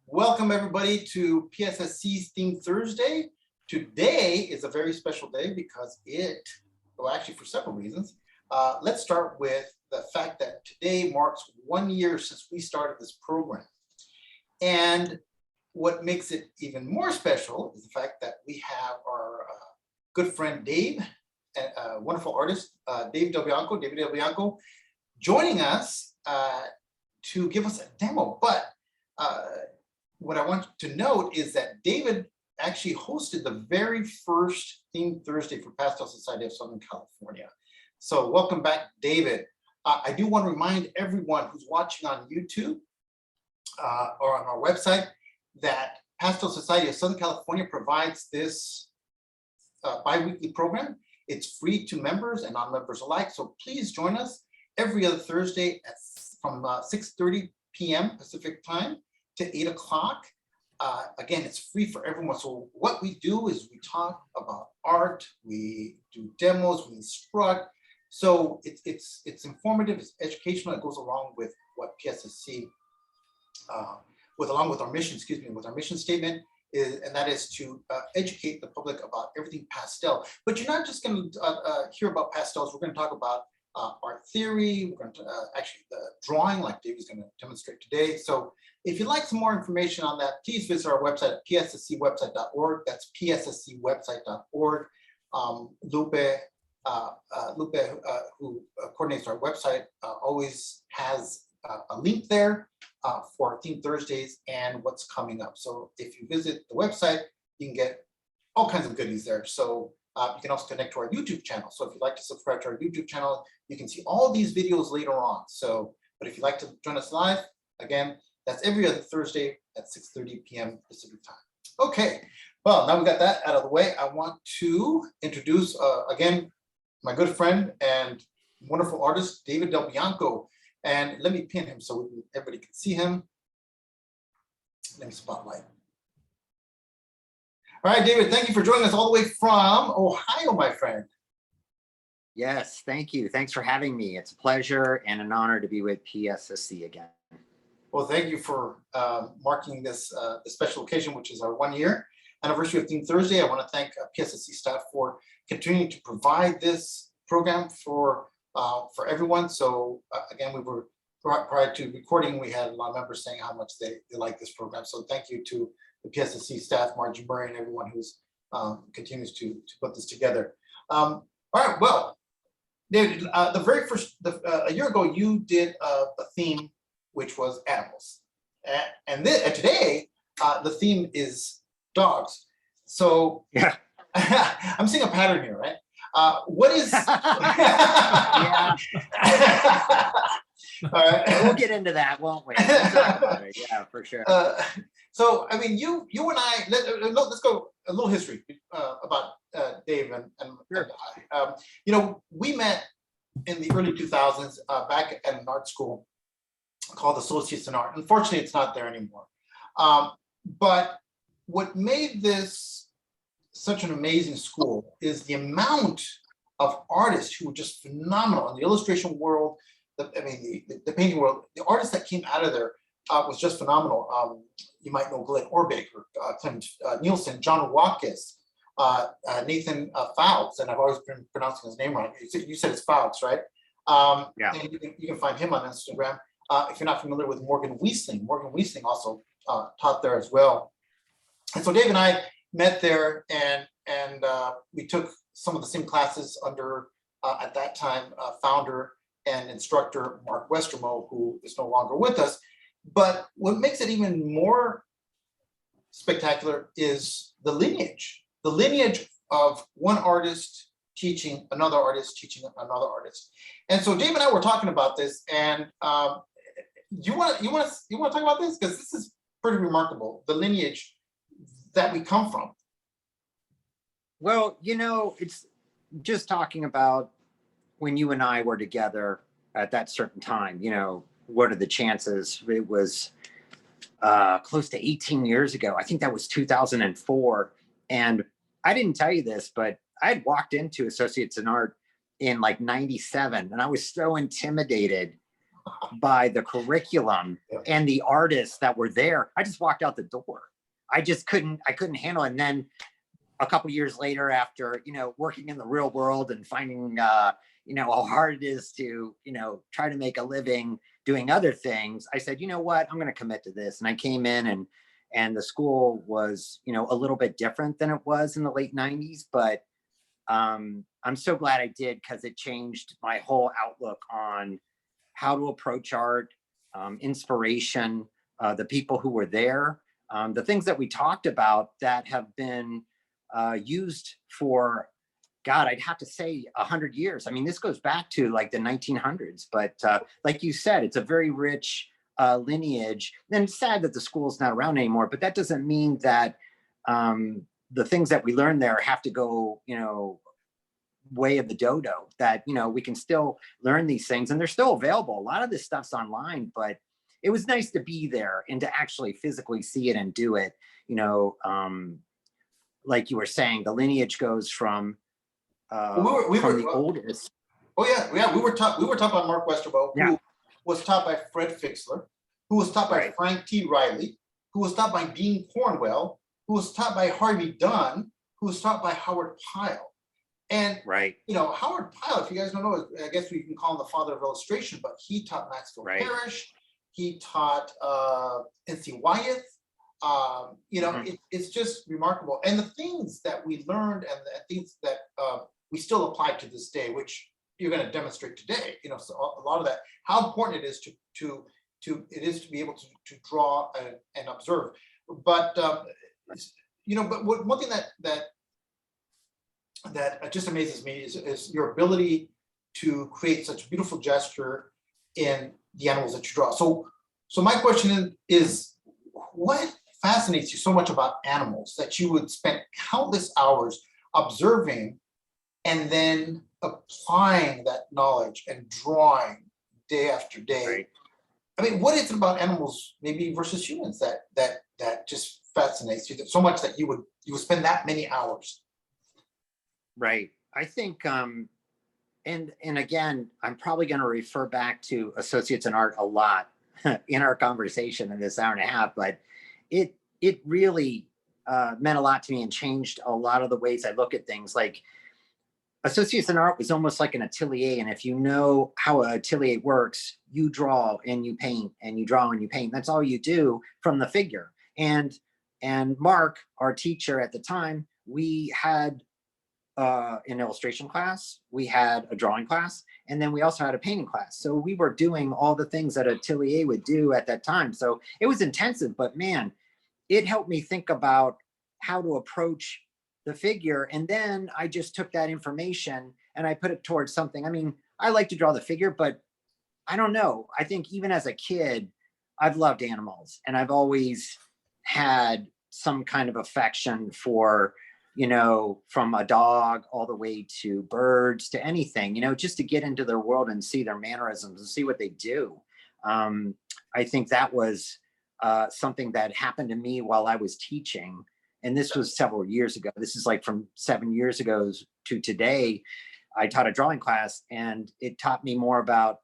Welcome everybody to PSSC's Theme Thursday. Today is a very special day because well, actually for several reasons. Let's start with the fact that today marks 1 year since we started this program. And what makes it even more special is the fact that we have our good friend Dave, a wonderful artist, David Del Bianco, joining us to give us a demo. But what I want to note is that David actually hosted the very first Theme Thursday for Pastel Society of Southern California. So welcome back, David. I do want to remind everyone who's watching on YouTube or on our website that Pastel Society of Southern California provides this bi-weekly program. It's free to members and non-members alike. So please join us every other Thursday from 6:30 p.m. Pacific time to 8 o'clock. Again, it's free for everyone. So what we do is we talk about art, we do demos, we instruct. So it's informative, it's educational. It goes along with what PSSC, along with our mission, with our mission statement, and that is to educate the public about everything pastel. But you're not just going to hear about pastels. We're going to talk about art theory. We're going to actually the drawing, like Dave is going to demonstrate today. So if you'd like some more information on that, please visit our website at psscwebsite.org. That's psscwebsite.org. Lupe, who coordinates our website, always has a link there for Theme Thursdays and what's coming up. So if you visit the website, you can get all kinds of goodies there. So you can also connect to our YouTube channel. So if you'd like to subscribe to our YouTube channel, you can see all these videos later on. So, but if you'd like to join us live, again, that's every other Thursday at 6:30 p.m. Pacific time. Okay, well, now we got that out of the way. I want to introduce, again, my good friend and wonderful artist, David Del Bianco. And let me pin him so everybody can see him. Let me spotlight. All right, David, thank you for joining us all the way from Ohio, my friend. Yes, thank you. Thanks for having me. It's a pleasure and an honor to be with PSSC again. Well, thank you for marking this special occasion, which is our 1 year anniversary of Theme Thursday. I want to thank PSSC staff for continuing to provide this program for everyone. So again, we were prior to recording, we had a lot of members saying how much they like this program. So thank you to the PSSC staff, Margie Murray, and everyone who's continues to put this together. All right, well, David, the very first, a year ago, you did a theme which was animals, and today the theme is dogs. So yeah, I'm seeing a pattern here, right? What is? Yeah. All right. We'll get into that, won't we? We'll talk about it. Yeah, for sure. So, I mean, you and I, let's go a little history about Dave and Sure. I. You know, we met in the early 2000s back at an art school called Associates in Art. Unfortunately, it's not there anymore. But what made this such an amazing school is the amount of artists who were just phenomenal in the illustration world. The painting world. The artists that came out of there was just phenomenal. You might know Glenn Orbeck, Clement Nielsen, John Watkins, Nathan Fowles, and I've always been pronouncing his name wrong. You said it's Fowles, right? Yeah. And you can find him on Instagram. If you're not familiar with Morgan Wiesling also taught there as well. And so Dave and I met there, and we took some of the same classes under at that time founder and instructor Mark Westermo, who is no longer with us. But what makes it even more spectacular is the lineage of one artist teaching another artist, teaching another artist. And so Dave and I were talking about this, and you want to talk about this, because this is pretty remarkable, the lineage that we come from. Well, you know, it's just talking about when you and I were together at that certain time, you know, what are the chances? It was close to 18 years ago. I think that was 2004. And I didn't tell you this, but I had walked into Associates in Art in like 97, and I was so intimidated by the curriculum Yeah. and the artists that were there. I just walked out the door. I couldn't handle it. And then a couple years later, after, working in the real world and finding, how hard it is to, try to make a living doing other things, I said, you know what, I'm going to commit to this. And I came in, and the school was, a little bit different than it was in the late 90s, but I'm so glad I did, because it changed my whole outlook on how to approach art, inspiration, the people who were there, the things that we talked about that have been used for, God, I'd have to say 100 years. I mean, this goes back to like the 1900s, but like you said, it's a very rich lineage. And it's sad that the school's not around anymore, but that doesn't mean that the things that we learn there have to go, way of the dodo, that, we can still learn these things, and they're still available. A lot of this stuff's online, but it was nice to be there and to actually physically see it and do it. Like you were saying, the lineage goes from the oldest. Oh yeah. We were taught by Mark Westerbo, who was taught by Fred Fixler, who was taught by Frank T. Riley, who was taught by Dean Cornwell, who was taught by Harvey Dunn, who was taught by Howard Pyle. And Howard Pyle, if you guys don't know, I guess we can call him the father of illustration, but he taught Maxfield Parrish, he taught N.C. Wyeth. It's just remarkable. And the things that we learned, and the things that we still apply to this day, which you're going to demonstrate today, so a lot of that, how important it is to be able to draw and observe. But but one thing that just amazes me is your ability to create such beautiful gesture in the animals that you draw. So my question is, what fascinates you so much about animals that you would spend countless hours observing and then applying that knowledge and drawing day after day? Right. I mean, what is it about animals, maybe versus humans, that just fascinates you so much that you would spend that many hours? Right. I think, and again, I'm probably going to refer back to Associates in Art a lot in our conversation in this hour and a half, but it really meant a lot to me and changed a lot of the ways I look at things. Like, Associates in Art was almost like an atelier. And if you know how an atelier works, you draw and you paint, and you draw and you paint. That's all you do from the figure. And Mark, our teacher at the time, we had an illustration class, we had a drawing class, and then we also had a painting class. So we were doing all the things that an atelier would do at that time. So it was intensive, but man, it helped me think about how to approach the figure. And then I just took that information and I put it towards something. I mean, I like to draw the figure, but I don't know. I think even as a kid, I've loved animals, and I've always had some kind of affection for, from a dog all the way to birds to anything, just to get into their world and see their mannerisms and see what they do. I think that was something that happened to me while I was teaching. And this was several years ago. This is like from 7 years ago to today. I taught a drawing class, and it taught me more about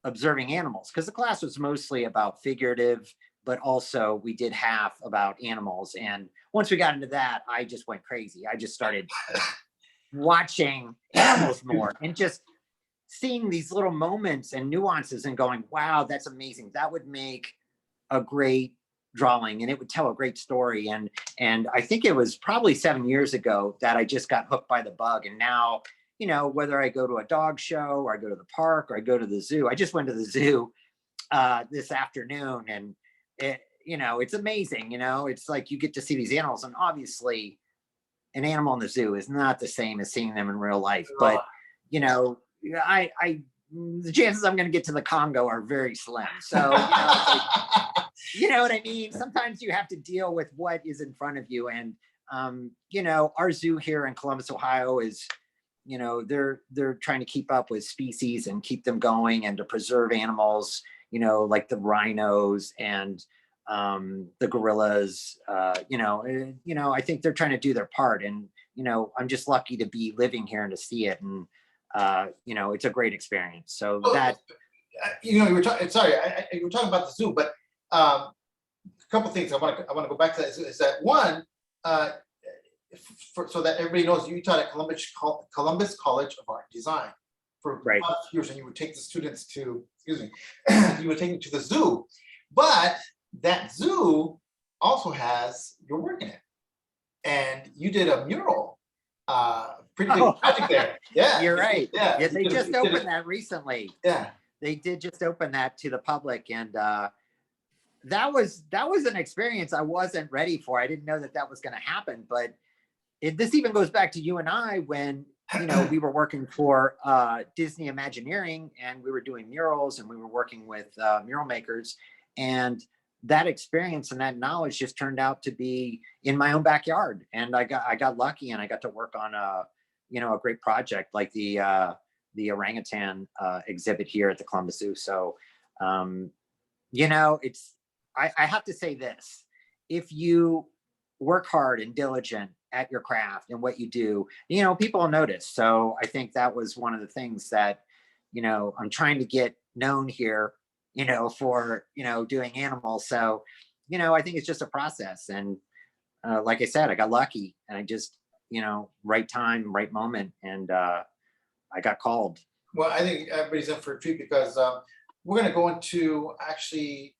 observing animals, because the class was mostly about figurative, but also we did half about animals. And once we got into that, I just went crazy. I just started watching animals more and just seeing these little moments and nuances and going, wow, that's amazing. That would make a great drawing, and it would tell a great story. And I think it was probably 7 years ago that I just got hooked by the bug. And now, whether I go to a dog show or I go to the park or I go to the zoo, I just went to the zoo this afternoon, and it's amazing. It's like you get to see these animals, and obviously an animal in the zoo is not the same as seeing them in real life. But, the chances I'm going to get to the Congo are very slim. So, you know what I mean? Sometimes you have to deal with what is in front of you. And, our zoo here in Columbus, Ohio is, they're trying to keep up with species and keep them going, and to preserve animals, like the rhinos and the gorillas, I think they're trying to do their part. And, I'm just lucky to be living here and to see it. And, it's a great experience. So you know, you were talking. Sorry, you were talking about the zoo, but a couple things I want to go back to that is that one, so that everybody knows, you taught at Columbus College of Art and Design for Right. 5 years, and you would take the students to, excuse me, you would take them to the zoo, but that zoo also has your work in it, and you did a mural, pretty big project there. Yeah, You're right. Yeah, Yeah, they just opened that recently. Yeah, They did just open that to the public, and that was an experience I wasn't ready for. I didn't know that that was going to happen, but this even goes back to you and I when, you know, we were working for Disney Imagineering, and we were doing murals, and we were working with mural makers, and that experience and that knowledge just turned out to be in my own backyard, and I got lucky, and I got to work on a, you know, a great project like the orangutan exhibit here at the Columbus Zoo. So you know, I have to say this: if you work hard and diligent at your craft and what you do, you know, people notice. So I think that was one of the things that, you know, I'm trying to get known here, you know, for, you know, doing animals. So, you know, I think it's just a process. And like I said, I got lucky, and I just, you know, right time, right moment. And I got called. well, I think everybody's in for a treat because we're going to go into actually,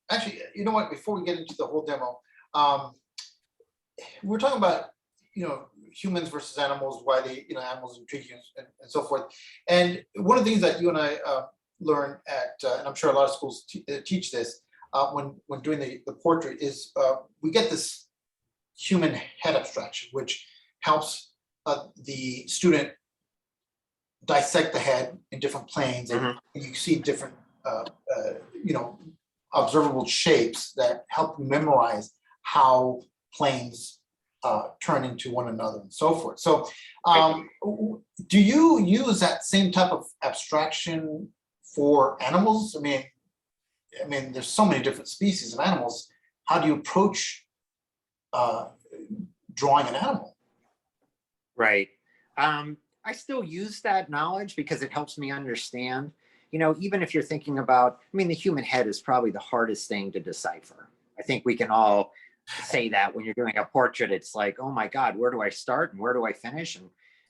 you know what? Before we get into the whole demo, we're talking about, you know, humans versus animals, why they, you know, animals intrigue you, and so forth. And one of the things that you and I learn at, and I'm sure a lot of schools teach this when doing the portrait, is we get this human head abstraction, which helps the student dissect the head in different planes, and you see different, you know, observable shapes that help you memorize how planes turn into one another and so forth. So do you use that same type of abstraction for animals? I mean, there's so many different species of animals. How do you approach drawing an animal? Right. I still use that knowledge because it helps me understand, you know, even if you're thinking about, I mean, the human head is probably the hardest thing to decipher. I think we can all say that when you're doing a portrait, it's like, oh my God, where do I start and where do I finish? And,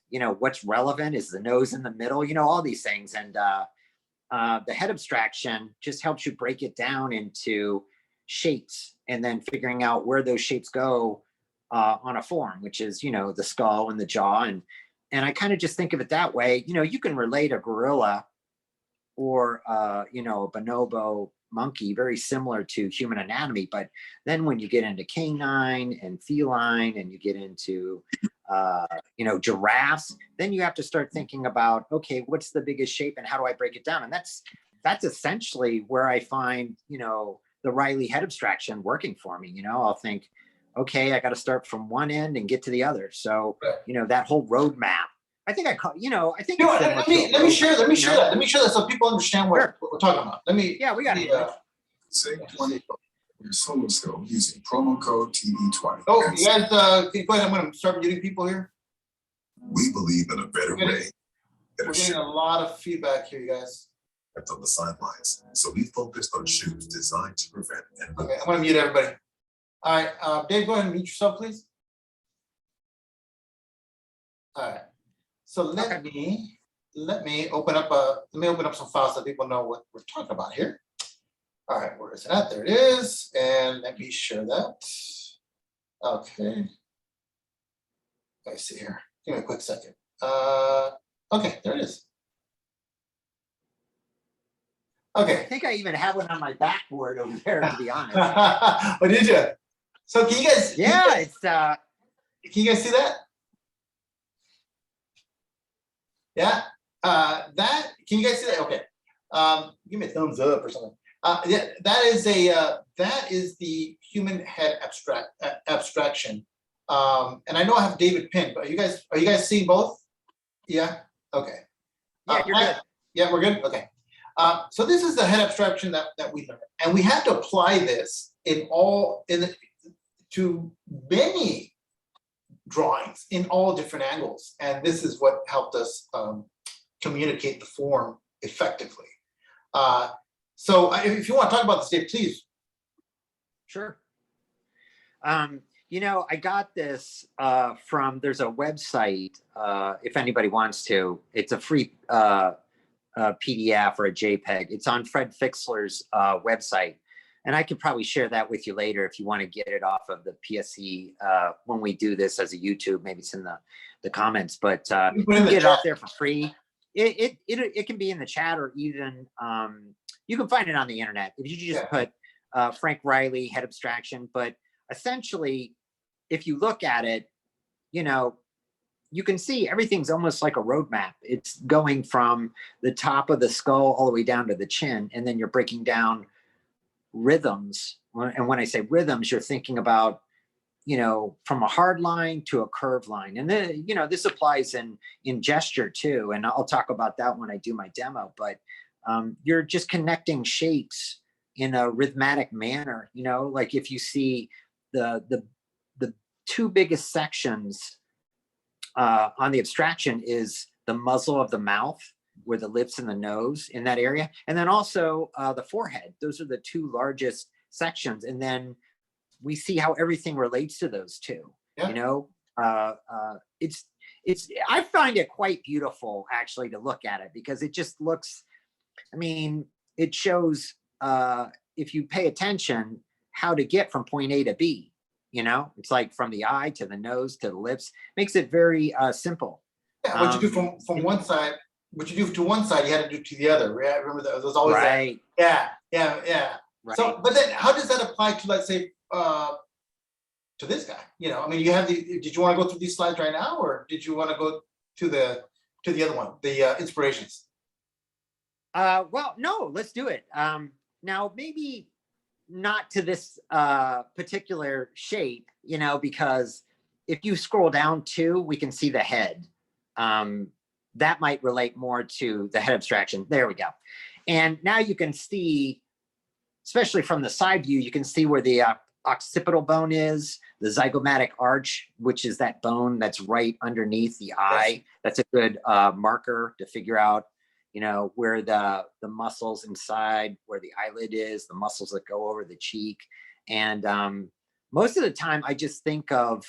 you know, what's relevant? Is the nose in the middle? You know, all these things. And the head abstraction just helps you break it down into shapes, and then figuring out where those shapes go on a form, which is, you know, the skull and the jaw. And I kind of just think of it that way. You know, you can relate a gorilla or, you know, a bonobo monkey very similar to human anatomy. But then when you get into canine and feline, and you get into, you know, giraffes, then you have to start thinking about, okay, what's the biggest shape and how do I break it down? And that's essentially where I find, you know, the Riley head abstraction working for me. You know, I'll think, okay, I got to start from one end and get to the other. So, you know, that whole roadmap, I think you know, I think let me share that so people understand what we're talking about. Yeah, we got it. Save 20 your solo skill using promo code TV20. Oh, you guys, go ahead. I'm going to start muting people here. We believe in a better way. We're getting a lot of feedback here, you guys. On the sidelines, so we focused on shoes designed to prevent. Okay, I'm going to mute everybody. All right, Dave, go ahead and mute yourself, please. All right. So let me open up some files so people know what we're talking about here. All right, where is it at? There it is. And let me share that. Okay. Let's see here. Give me a quick second. Okay, there it is. Okay. I think I even have one on my backboard over there, to be honest. Oh, did you? So can you guys? Yeah, it's. Can you guys see that? Yeah. That. Can you guys see that? Okay. Give me a thumbs up or something. Yeah, that is the human head abstraction. And I know I have David pinned, but are you guys seeing both? Yeah. Okay. Yeah, you're good. Yeah, we're good. Okay. So this is the head abstraction that we learned, and we have to apply this to many drawings in all different angles, and this is what helped us communicate the form effectively. So if you want to talk about this, Dave, please. Sure. You know, I got this from, there's a website, if anybody wants to, it's a free PDF or a JPEG. It's on Fred Fixler's website. And I could probably share that with you later if you want to get it off of the PSE when we do this as a YouTube. Maybe it's in the comments, but you can get it off there for free. It can be in the chat, or even you can find it on the internet if you just put Frank Riley head abstraction. But essentially, if you look at it, you know, you can see everything's almost like a roadmap. It's going from the top of the skull all the way down to the chin, and then you're breaking down rhythms. And when I say rhythms, you're thinking about, you know, from a hard line to a curved line. And then, you know, this applies in gesture too. And I'll talk about that when I do my demo, but you're just connecting shapes in a rhythmic manner. You know, like if you see the two biggest sections on the abstraction is the muzzle of the mouth, where the lips and the nose in that area. And then also the forehead. Those are the two largest sections. And then we see how everything relates to those two. You know, it's I find it quite beautiful actually to look at it, because it just looks, I mean, it shows if you pay attention how to get from point A to B. You know, it's like from the eye to the nose to the lips, makes it very simple. Yeah, what you do from one side, what you do to one side, you had to do to the other. Right? Remember that there's always right. That. Yeah. Right. So, but then how does that apply to, let's say, to this guy? You know, I mean, you have did you want to go through these slides right now, or did you want to go to the other one, the inspirations? Well, no, let's do it. Now, maybe not to this particular shape, you know, because if you scroll down too, we can see the head. That might relate more to the head abstraction. There we go. And now you can see, especially from the side view, you can see where the occipital bone is, the zygomatic arch, which is that bone that's right underneath the eye. That's a good marker to figure out, you know, where the muscles inside, where the eyelid is, the muscles that go over the cheek. And most of the time I just think of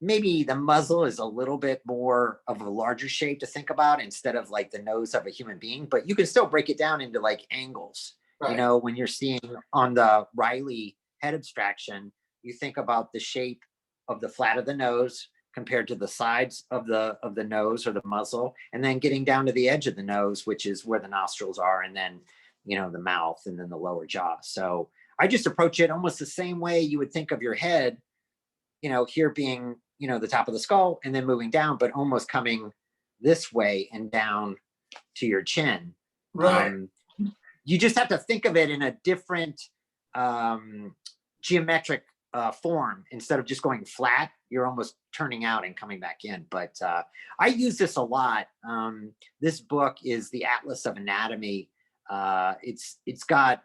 maybe the muzzle is a little bit more of a larger shape to think about instead of like the nose of a human being, but you can still break it down into like angles. You know, when you're seeing on the Riley head abstraction, you think about the shape of the flat of the nose compared to the sides of the nose or the muzzle, and then getting down to the edge of the nose, which is where the nostrils are, and then, you know, the mouth, and then the lower jaw. So I just approach it almost the same way you would think of your head, you know, here being, you know, the top of the skull and then moving down, but almost coming this way and down to your chin. Right. You just have to think of it in a different geometric form. Instead of just going flat, you're almost turning out and coming back in. But I use this a lot. This book is the Atlas of Anatomy. It's got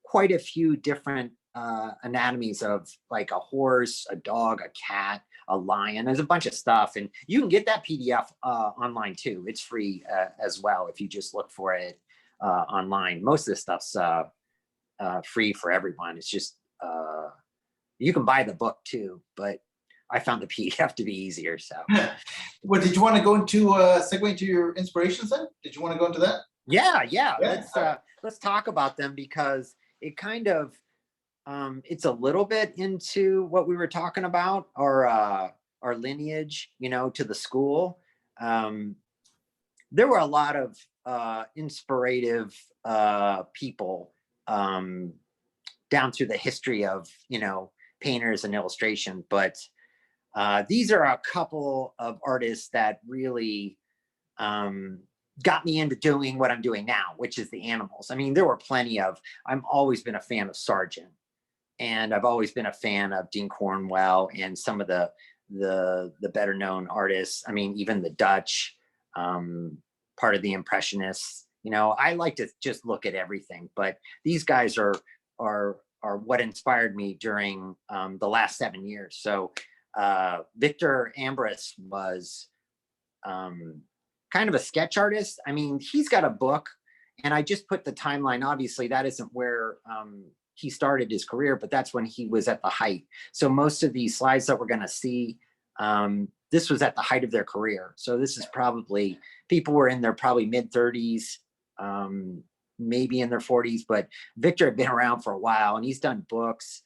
quite a few different anatomies of like a horse, a dog, a cat, a lion. There's a bunch of stuff, and you can get that PDF online too. It's free as well if you just look for it online. Most of this stuff's free for everyone. It's just you can buy the book too, but I found the PDF to be easier. So, well, did you want to go into segue into your inspirations then? Did you want to go into that? Yeah. Let's talk about them, because it kind of it's a little bit into what we were talking about, our lineage, you know, to the school. There were a lot of inspirative people down through the history of, you know, painters and illustration, but these are a couple of artists that really got me into doing what I'm doing now, which is the animals. I mean, there were plenty of, I've always been a fan of Sargent, and I've always been a fan of Dean Cornwell and some of the better known artists. I mean, even the Dutch, part of the Impressionists. You know, I like to just look at everything, but these guys are what inspired me during the last 7 years. So Victor Ambras was kind of a sketch artist. I mean, he's got a book, And I just put the timeline. Obviously, that isn't where he started his career, but that's when he was at the height. So most of these slides that we're going to see, this was at the height of their career. So this is probably, people were in their probably mid 30s, maybe in their 40s, but Victor had been around for a while and he's done books.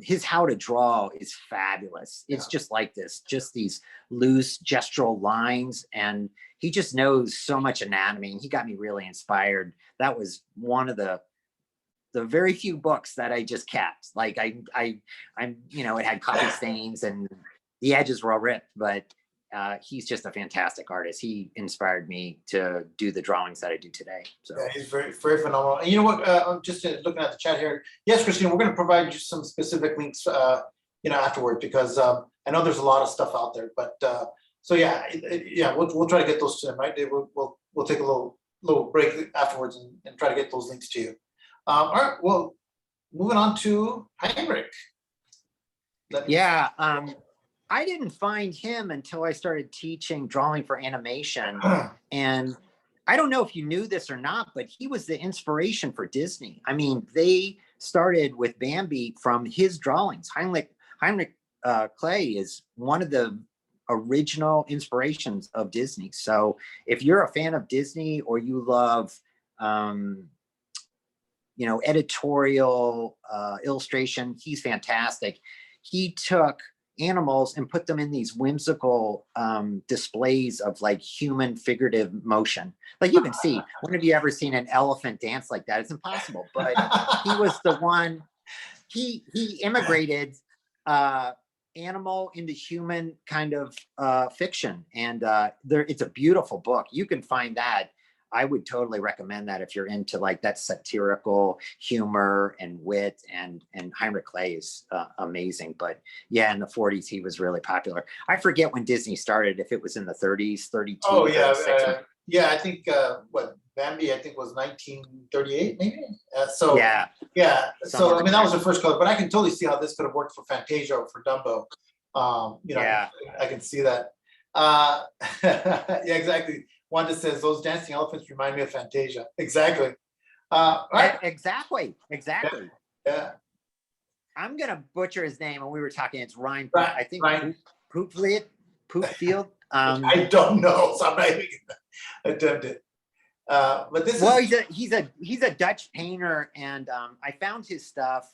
His How to Draw is fabulous. It's just like this, just these loose gestural lines. And he just knows so much anatomy, and he got me really inspired. That was one of the very few books that I just kept. Like I'm, you know, it had copy stains and the edges were all ripped, but he's just a fantastic artist. He inspired me to do the drawings that I do today. So yeah, he's very, very phenomenal. And you know what? I'm just looking at the chat here. Yes, Christine, we're going to provide you some specific links, you know, afterward, because I know there's a lot of stuff out there. But so yeah, yeah, we'll try to get those to them, right? We'll take a little break afterwards and try to get those links to you. All right. Well, moving on to Heinrich. Yeah. I didn't find him until I started teaching drawing for animation. And I don't know if you knew this or not, but he was the inspiration for Disney. I mean, they started with Bambi from his drawings. Heinrich Clay is one of the original inspirations of Disney. So if you're a fan of Disney or you love, you know, editorial illustration, he's fantastic. He took animals and put them in these whimsical displays of like human figurative motion. Like you can see, when have you ever seen an elephant dance like that? It's impossible. But he was the one, he immigrated animal into human kind of fiction. And it's a beautiful book. You can find that. I would totally recommend that if you're into like that satirical humor and wit, and Heinrich Clay is amazing. But yeah, in the 40s, he was really popular. I forget when Disney started, if it was in the 30s, 32. Oh yeah, yeah. I think what Bambi, I think, was 1938, maybe. So yeah. So I mean, that was the first color, but I can totally see how this could have worked for Fantasia or for Dumbo. You know, yeah. I can see that. Yeah, exactly. Wanda says those dancing elephants remind me of Fantasia. Exactly. Right. Exactly. Yeah. I'm gonna butcher his name, and we were talking. It's Ryan. Right. I think Ryan. Poopfield. I don't know, so I'm not even gonna attempt it. But this he's a Dutch painter, and I found his stuff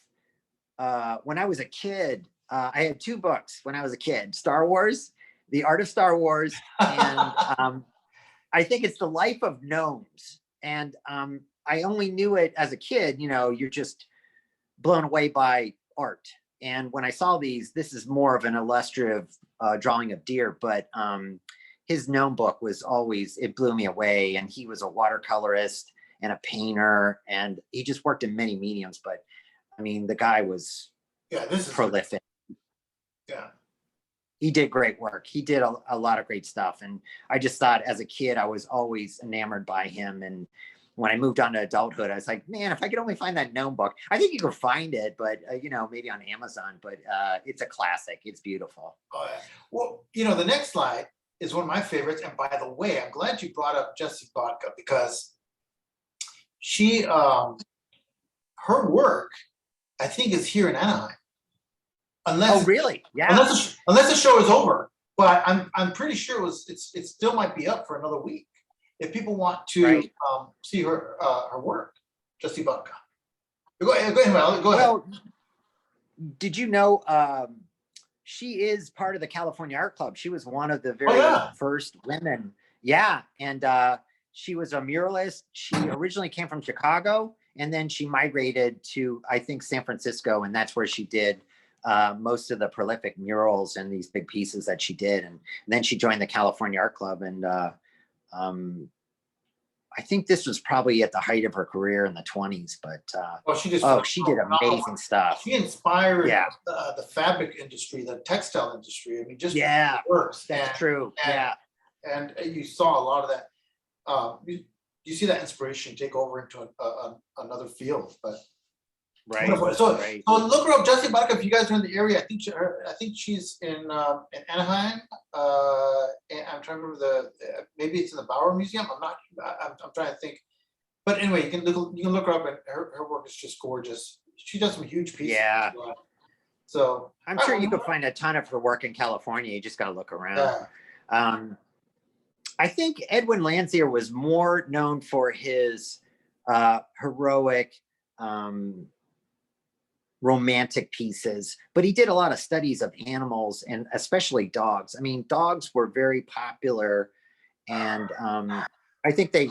when I was a kid. I had two books when I was a kid: Star Wars, The Art of Star Wars, and I think it's The Life of Gnomes. And I only knew it as a kid. You know, you're just blown away by art. And when I saw these, this is more of an illustrative drawing of deer, but his gnome book was always, it blew me away. And he was a watercolorist and a painter, and he just worked in many mediums. But I mean, the guy was prolific. Yeah. He did great work. He did a lot of great stuff. And I just thought as a kid, I was always enamored by him. And when I moved on to adulthood, I was like, man, if I could only find that gnome book. I think you could find it, but you know, maybe on Amazon, but it's a classic. It's beautiful. Oh, yeah. Well, you know, the next slide is one of my favorites. And by the way, I'm glad you brought up Jessie Bodka, because she, her work, I think, is here in Anaheim. Unless, oh really? Yeah. Unless the show is over, but I'm pretty sure it still might be up for another week if people want to see her work. Jessie Bodka. Go ahead, Mel. Go ahead. Well, did you know she is part of the California Art Club? She was one of the very first women. Yeah, and she was a muralist. She originally came from Chicago, and then she migrated to, I think, San Francisco, and that's where she did most of the prolific murals and these big pieces that she did. And then she joined the California Art Club. And I think this was probably at the height of her career in the 20s, but she did amazing stuff. She inspired the fabric industry, the textile industry. I mean, just works. That's true. And you saw a lot of that. You see that inspiration take over into another field, but right. So look her up, Jessie Bodka, if you guys are in the area. I think she's in Anaheim. And I'm trying to remember maybe it's in the Bauer Museum. I'm trying to think. But anyway, you can look her up, and her work is just gorgeous. She does some huge pieces. Yeah. So I'm sure you could find a ton of her work in California. You just got to look around. Yeah. I think Edwin Landseer was more known for his heroic, romantic pieces, but he did a lot of studies of animals and especially dogs. I mean, dogs were very popular, and I think there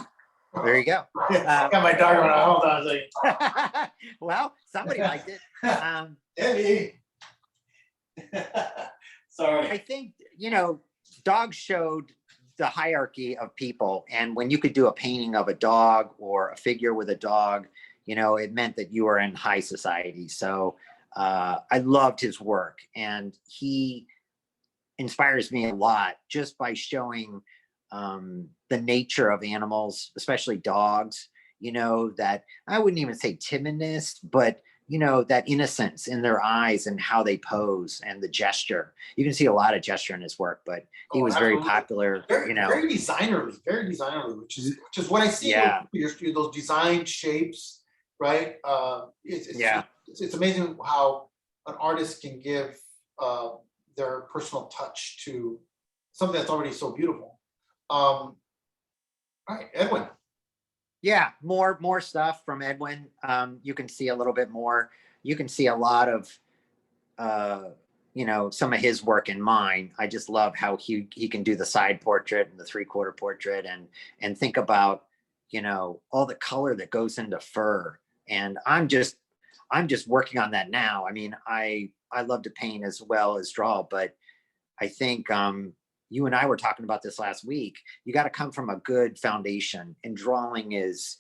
you go. Yeah, got my dog on. Hold on a second. Well, somebody liked it. Eddie. Sorry. I think, dogs showed the hierarchy of people. And when you could do a painting of a dog or a figure with a dog, it meant that you were in high society. So I loved his work, and he inspires me a lot just by showing the nature of animals, especially dogs, that I wouldn't even say timidness, but that innocence in their eyes and how they pose and the gesture. You can see a lot of gesture in his work, but he was very popular. Very designerly, which is what I see. Yeah. Those design shapes, right? It's amazing how an artist can give their personal touch to something that's already so beautiful. All right, Edwin. Yeah, more stuff from Edwin. You can see a little bit more. You can see a lot of, some of his work in mine. I just love how he can do the side portrait and the 3/4 portrait, and think about, all the color that goes into fur. And I'm just working on that now. I mean, I love to paint as well as draw, but I think you and I were talking about this last week. You got to come from a good foundation, and drawing is,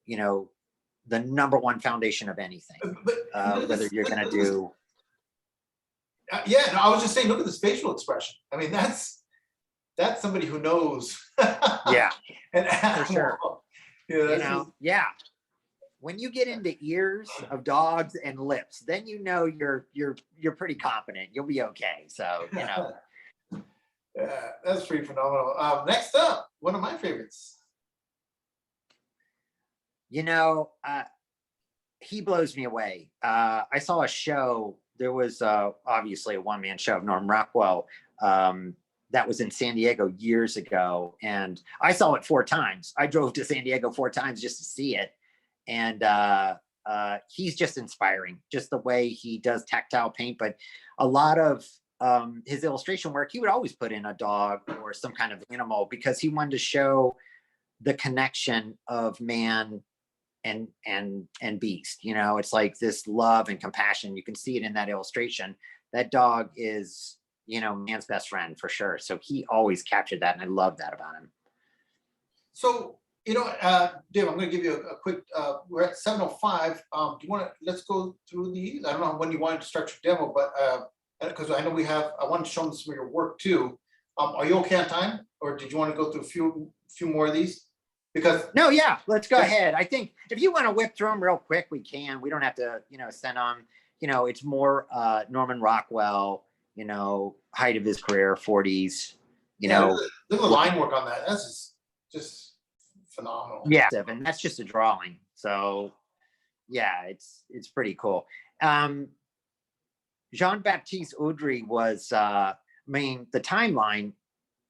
the number one foundation of anything. Whether you're going to do. Yeah, no, I was just saying, look at this facial expression. I mean, that's somebody who knows. Yeah, and for sure. Yeah. When you get into ears of dogs and lips, then you're pretty confident. You'll be okay. So Yeah, that's pretty phenomenal. Next up, one of my favorites. He blows me away. I saw a show. There was obviously a one-man show of Norm Rockwell that was in San Diego years ago, and I saw it 4 times. I drove to San Diego 4 times just to see it, and he's just inspiring. Just the way he does tactile paint, but a lot of his illustration work, he would always put in a dog or some kind of animal, because he wanted to show the connection of man and beast. It's like this love and compassion. You can see it in that illustration. That dog is, man's best friend for sure. So he always captured that, and I love that about him. So, Dave, I'm going to give you a quick, we're at 7:05. Do you want to, let's go through these. I don't know when you wanted to start your demo, but because I know I want to show them some of your work too. Are you okay on time, or did you want to go through a few more of these? Because no, yeah, let's go ahead. I think if you want to whip through them real quick, we can. We don't have to, send them. It's more Norman Rockwell, height of his career, 40s. There's a line work on that. That's just phenomenal. Yeah, and that's just a drawing. So yeah, it's pretty cool. Jean-Baptiste Audry was, the timeline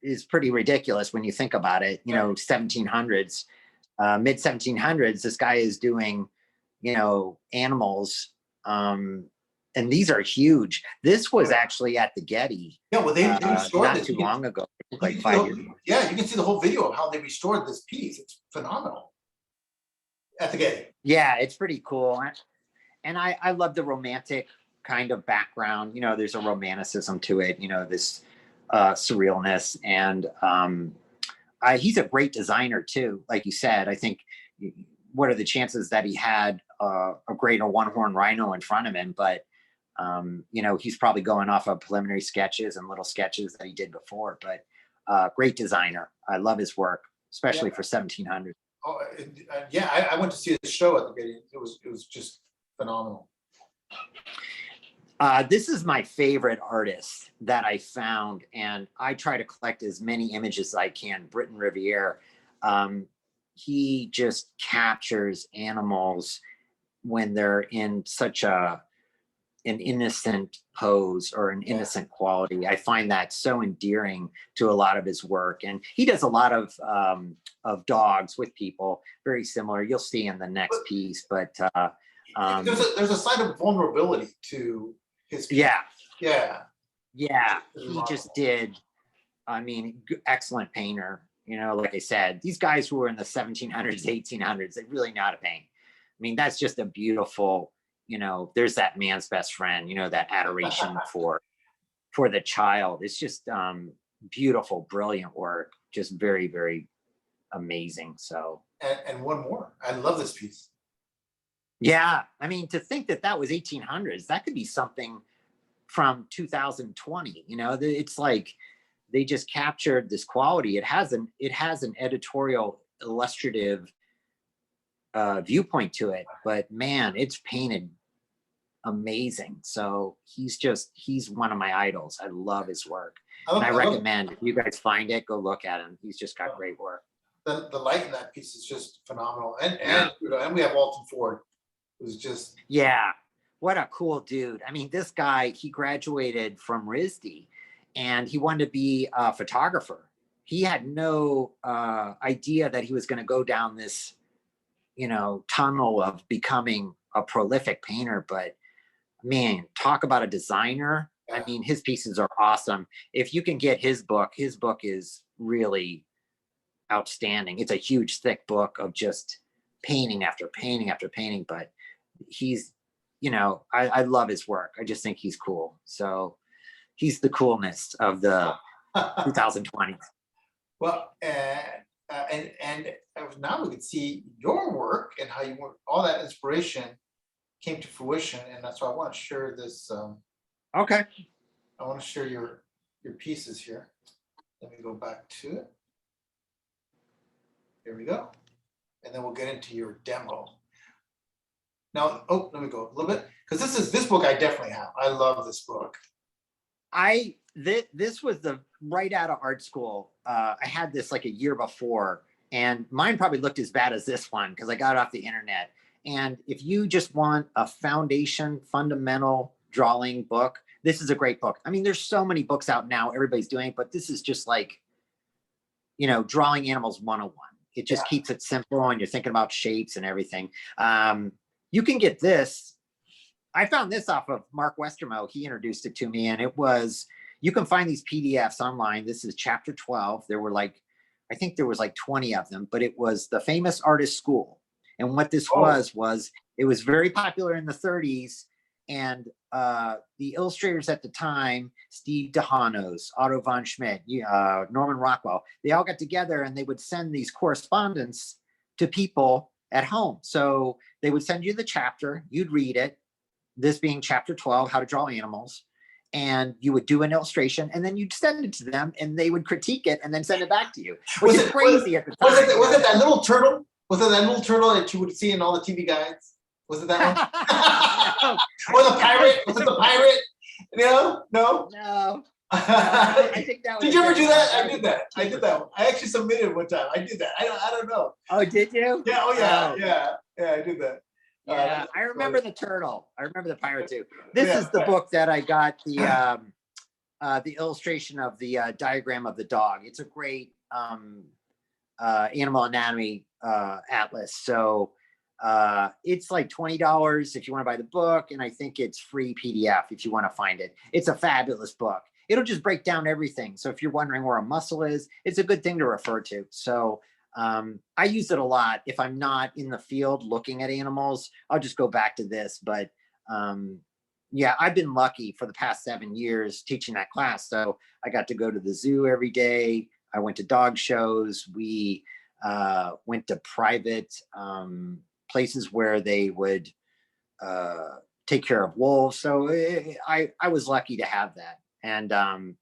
is pretty ridiculous when you think about it. 1700s, mid 1700s, this guy is doing, animals. And these are huge. This was actually at the Getty. Yeah, well, they restored not this too long ago, like 5 years ago. Yeah, you can see the whole video of how they restored this piece. It's phenomenal. At the Getty. Yeah, it's pretty cool. And I love the romantic kind of background. There's a romanticism to it, this surrealness. And he's a great designer too. Like you said, I think, what are the chances that he had a greater one-horn rhino in front of him? But he's probably going off of preliminary sketches and little sketches that he did before. But great designer. I love his work, especially for 1700. Oh, yeah, I went to see the show at the Getty. It was just phenomenal. This is my favorite artist that I found, and I try to collect as many images as I can. Britton Riviere. he just captures animals when they're in such an innocent pose or an innocent quality. I find that so endearing to a lot of his work. And he does a lot of dogs with people, very similar. You'll see in the next piece, but there's a side of vulnerability to his piece. Yeah. He just did. I mean, excellent painter. You know, like I said, these guys who were in the 1700s, 1800s, they really know how to paint. I mean, that's just a beautiful, you know, there's that man's best friend, you know, that adoration for the child. It's just beautiful, brilliant work. Just very, very amazing. So. And one more. I love this piece. Yeah. I mean, to think that was 1800s, that could be something from 2020, you know, it's like they just captured this quality. It has an editorial illustrative viewpoint to it, but man, it's painted amazing. So he's one of my idols. I love his work. I recommend, if you guys find it, go look at him. He's just got great work. The light in that piece is just phenomenal. And we have Walton Ford, who's just what a cool dude. I mean, this guy, he graduated from RISD and he wanted to be a photographer. He had no idea that he was going to go down this, you know, tunnel of becoming a prolific painter. But man, talk about a designer. I mean, his pieces are awesome. If you can get his book is really outstanding. It's a huge, thick book of just painting after painting after painting. But he's, you know, I love his work. I just think he's cool. So he's the coolness of the 2020s. Well, and now we can see your work and how you work, all that inspiration came to fruition. And that's why I want to share this. Okay. I want to share your pieces here. Let me go back to it. Here we go. And then we'll get into your demo. Now, let me go a little bit, because this book I definitely have. I love this book. This was the right out of art school. I had this like a year before, and mine probably looked as bad as this one because I got it off the internet. And if you just want a fundamental drawing book, this is a great book. I mean, there's so many books out now, everybody's doing it, but this is just like, you know, drawing animals 101. It just keeps it simple and you're thinking about shapes and everything. You can get this. I found this off of Mark Westermo. He introduced it to me, and it was, you can find these PDFs online. This is chapter 12. There were like, I think there was like 20 of them, but it was the Famous Artist School. And what this was it was very popular in the 30s. And the illustrators at the time, Steve DeHanos, Otto von Schmidt, Norman Rockwell, they all got together and they would send these correspondence to people at home. So they would send you the chapter, you'd read it, this being chapter 12, how to draw animals, and you would do an illustration and then you'd send it to them and they would critique it and then send it back to you. Which is crazy at the time. Was it that little turtle? Was it that little turtle that you would see in all the TV guides? Was it that one? Or the pirate? Was it the pirate? No. I think that was. Did you ever do that? I did that. I actually submitted one time. I did that. I don't know. Oh, did you? Yeah. Oh, yeah. Yeah. I did that. Yeah, I remember the turtle. I remember the pirate too. This is the book that I got the illustration of the diagram of the dog. It's a great animal anatomy atlas. So it's like $20 if you want to buy the book, and I think it's free PDF if you want to find it. It's a fabulous book. It'll just break down everything. So if you're wondering where a muscle is, it's a good thing to refer to. So I use it a lot. If I'm not in the field looking at animals, I'll just go back to this. But yeah, I've been lucky for the past 7 years teaching that class. So I got to go to the zoo every day. I went to dog shows. We went to private places where they would take care of wolves. So I was lucky to have that. And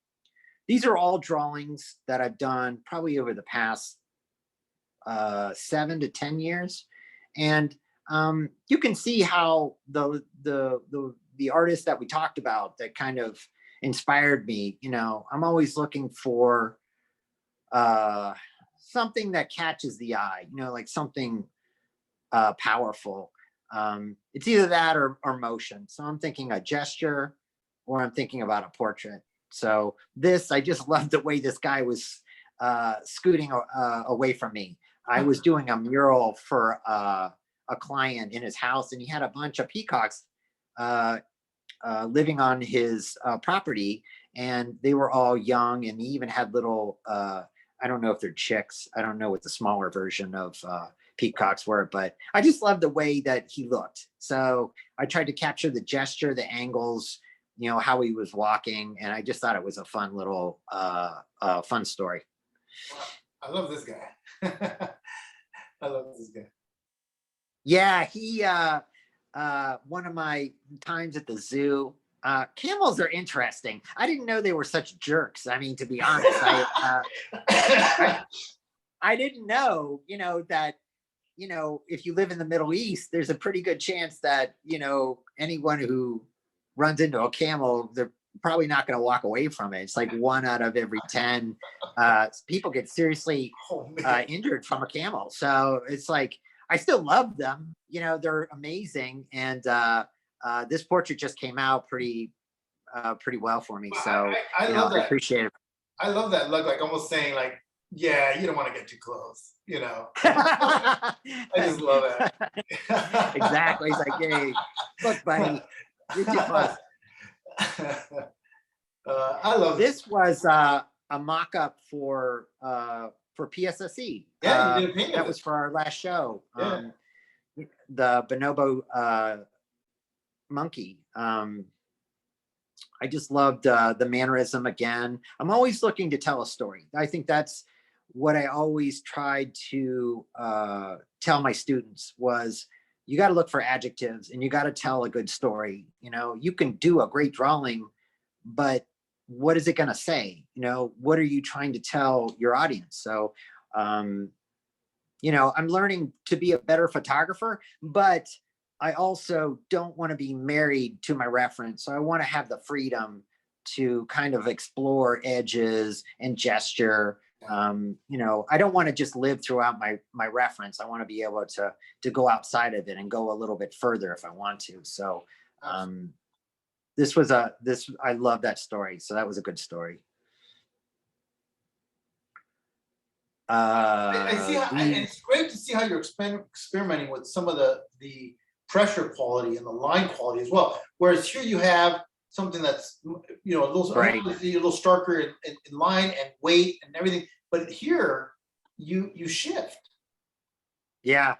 these are all drawings that I've done probably over the past 7 to 10 years. And you can see how the artists that we talked about that kind of inspired me, I'm always looking for something that catches the eye, like something powerful. It's either that or motion. So I'm thinking a gesture, or I'm thinking about a portrait. So I just loved the way this guy was scooting away from me. I was doing a mural for a client in his house, and he had a bunch of peacocks living on his property, and they were all young, and he even had little, I don't know if they're chicks. I don't know what the smaller version of peacocks were, but I just loved the way that he looked. So I tried to capture the gesture, the angles, how he was walking, and I just thought it was a fun little fun story. Wow, I love this guy. I love this guy. Yeah, he one of my times at the zoo. Camels are interesting. I didn't know they were such jerks. I mean, to be honest, I didn't know, that, if you live in the Middle East, there's a pretty good chance that, anyone who runs into a camel, they're probably not going to walk away from it. It's like 1 out of every 10 people get seriously injured from a camel. So it's like, I still love them. They're amazing. And this portrait just came out pretty well for me. So I love that. I appreciate it. I love that look, like almost saying like, yeah, you don't want to get too close, I just love it. Exactly. He's like, hey, look, buddy, you're too close. I love this. Was a mock-up for PSSE. Yeah, you did a painting. That was for our last show. Yeah. The bonobo monkey. I just loved the mannerism again. I'm always looking to tell a story. I think that's what I always tried to tell my students was, you got to look for adjectives and you got to tell a good story. You can do a great drawing, but what is it going to say? What are you trying to tell your audience? So, I'm learning to be a better photographer, but I also don't want to be married to my reference. So I want to have the freedom to kind of explore edges and gesture. I don't want to just live throughout my reference. I want to be able to go outside of it and go a little bit further if I want to. So I love that story. So that was a good story. I see and it's great to see how you're experimenting with some of the pressure quality and the line quality as well. Whereas here you have something that's a little right. A little starker in line and weight and everything. But here you shift. Yeah,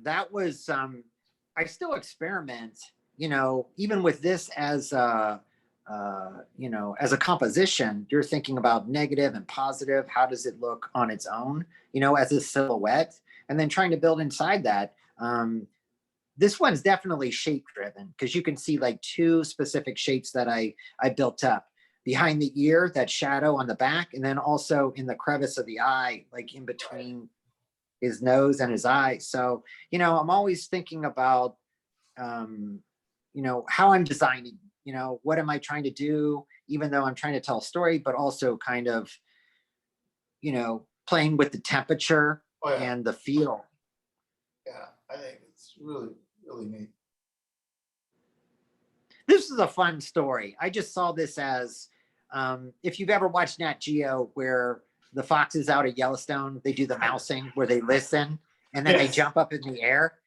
that was I still experiment. Even with this as as a composition, you're thinking about negative and positive. How does it look on its own, as a silhouette, and then trying to build inside that. This one's definitely shape driven because you can see like 2 specific shapes that I built up behind the ear, that shadow on the back, and then also in the crevice of the eye, like in between his nose and his eye. So, I'm always thinking about, how I'm designing, what am I trying to do, even though I'm trying to tell a story, but also kind of, playing with the temperature and the feel. Yeah, I think it's really, really neat. This is a fun story. I just saw this as, if you've ever watched Nat Geo, where the foxes out at Yellowstone, they do the mousing where they listen and then they jump up in the air.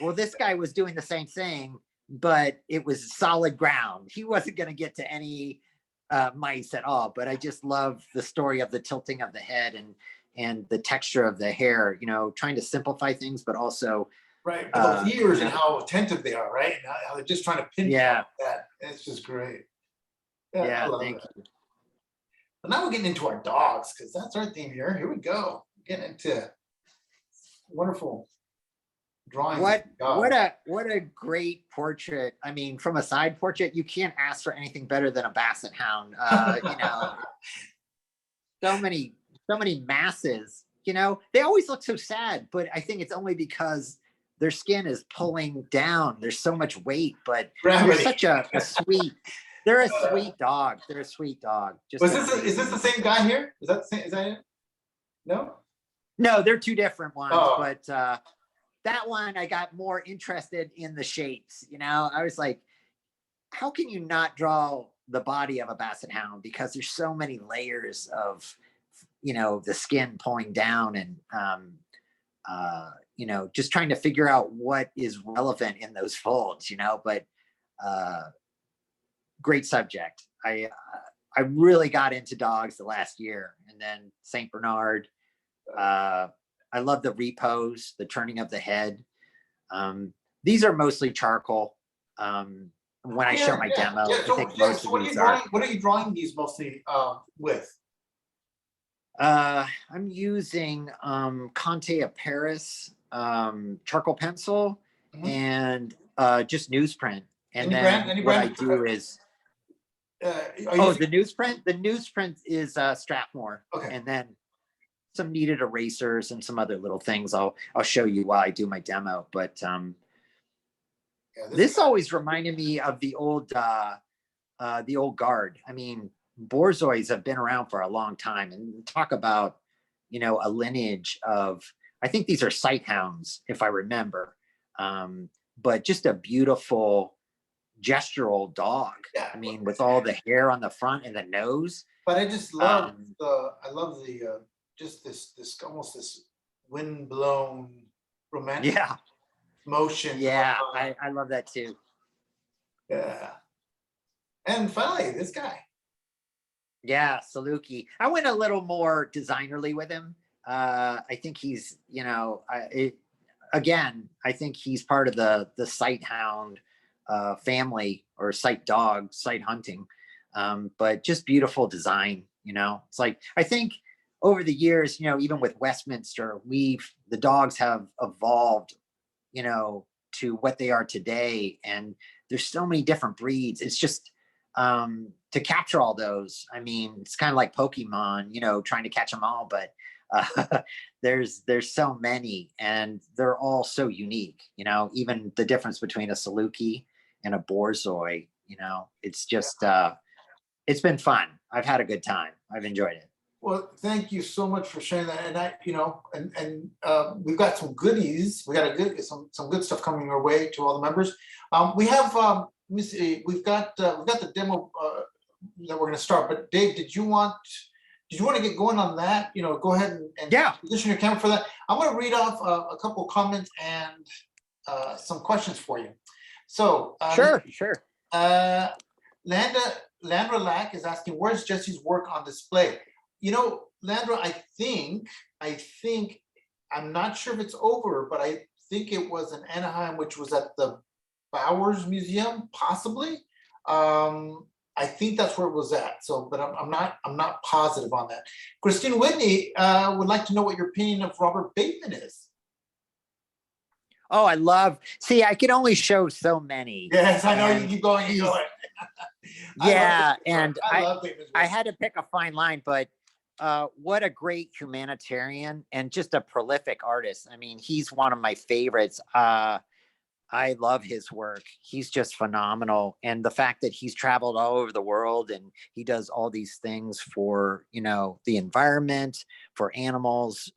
Well, this guy was doing the same thing, but it was solid ground. He wasn't going to get to any mice at all. But I just love the story of the tilting of the head and the texture of the hair, trying to simplify things, but also right. But those ears and how attentive they are, right? And how they're just trying to pinpoint that. It's just great. Yeah, thank you. But now we're getting into our dogs because that's our theme here. Here we go. Getting into wonderful drawings. What a great portrait. I mean, from a side portrait, you can't ask for anything better than a basset hound. So many masses, they always look so sad, but I think it's only because their skin is pulling down. There's so much weight, but they're such a sweet, they're a sweet dog. They're a sweet dog. Is this the same guy here? Is that it? No? No, they're two different ones, Oh. but that one I got more interested in the shapes. I was like, how can you not draw the body of a basset hound, because there's so many layers of the skin pulling down, and just trying to figure out what is relevant in those folds, but great subject. I really got into dogs the last year, and then Saint Bernard. I love the repose, the turning of the head. These are mostly charcoal. When I show my demo, I think most of these are. What are you drawing these mostly with? I'm using Conte of Paris charcoal pencil, and just newsprint. And then what I do is the newsprint. The newsprint is Strathmore. Okay. And then some kneaded erasers and some other little things I'll show you while I do my demo. But this always reminded me of the old guard. I mean, Borzois have been around for a long time, and talk about a lineage of, I think these are sight hounds, if I remember, but just a beautiful gestural dog. Yeah. I mean, with all the hair on the front and the nose. But I just love just this almost this windblown romantic motion. Yeah, I love that too. Yeah. And finally, this guy. Yeah, Saluki. I went a little more designerly with him. I think he's, again, I think he's part of the sight hound family, or sight dog, sight hunting. But just beautiful design, It's like, I think over the years, even with Westminster, the dogs have evolved, to what they are today. And there's so many different breeds. It's just, to capture all those, I mean, it's kind of like Pokemon, trying to catch them all, but there's so many, and they're all so unique, even the difference between a Saluki and a Borzoi, it's just, it's been fun. I've had a good time. I've enjoyed it. Well, thank you so much for sharing that. And we've got some goodies. We got some good stuff coming our way to all the members. We have, let me see, we've got the demo that we're going to start. But Dave, did you want to get going on that? Go ahead and position your camera for that. I'm going to read off a couple of comments and some questions for you. So sure. Landra Lack is asking, where's Jesse's work on display? Landra, I think I'm not sure if it's over, but I think it was in Anaheim, which was at the Bowers Museum, possibly. I think that's where it was at. So, but I'm not positive on that. Christine Whitney would like to know what your opinion of Robert Bateman is. Oh, I can only show so many. Yes, I know you keep going and going. Yeah, I had to pick a fine line, but what a great humanitarian and just a prolific artist. I mean, he's one of my favorites. I love his work. He's just phenomenal. And the fact that he's traveled all over the world and he does all these things for, the environment, for animals,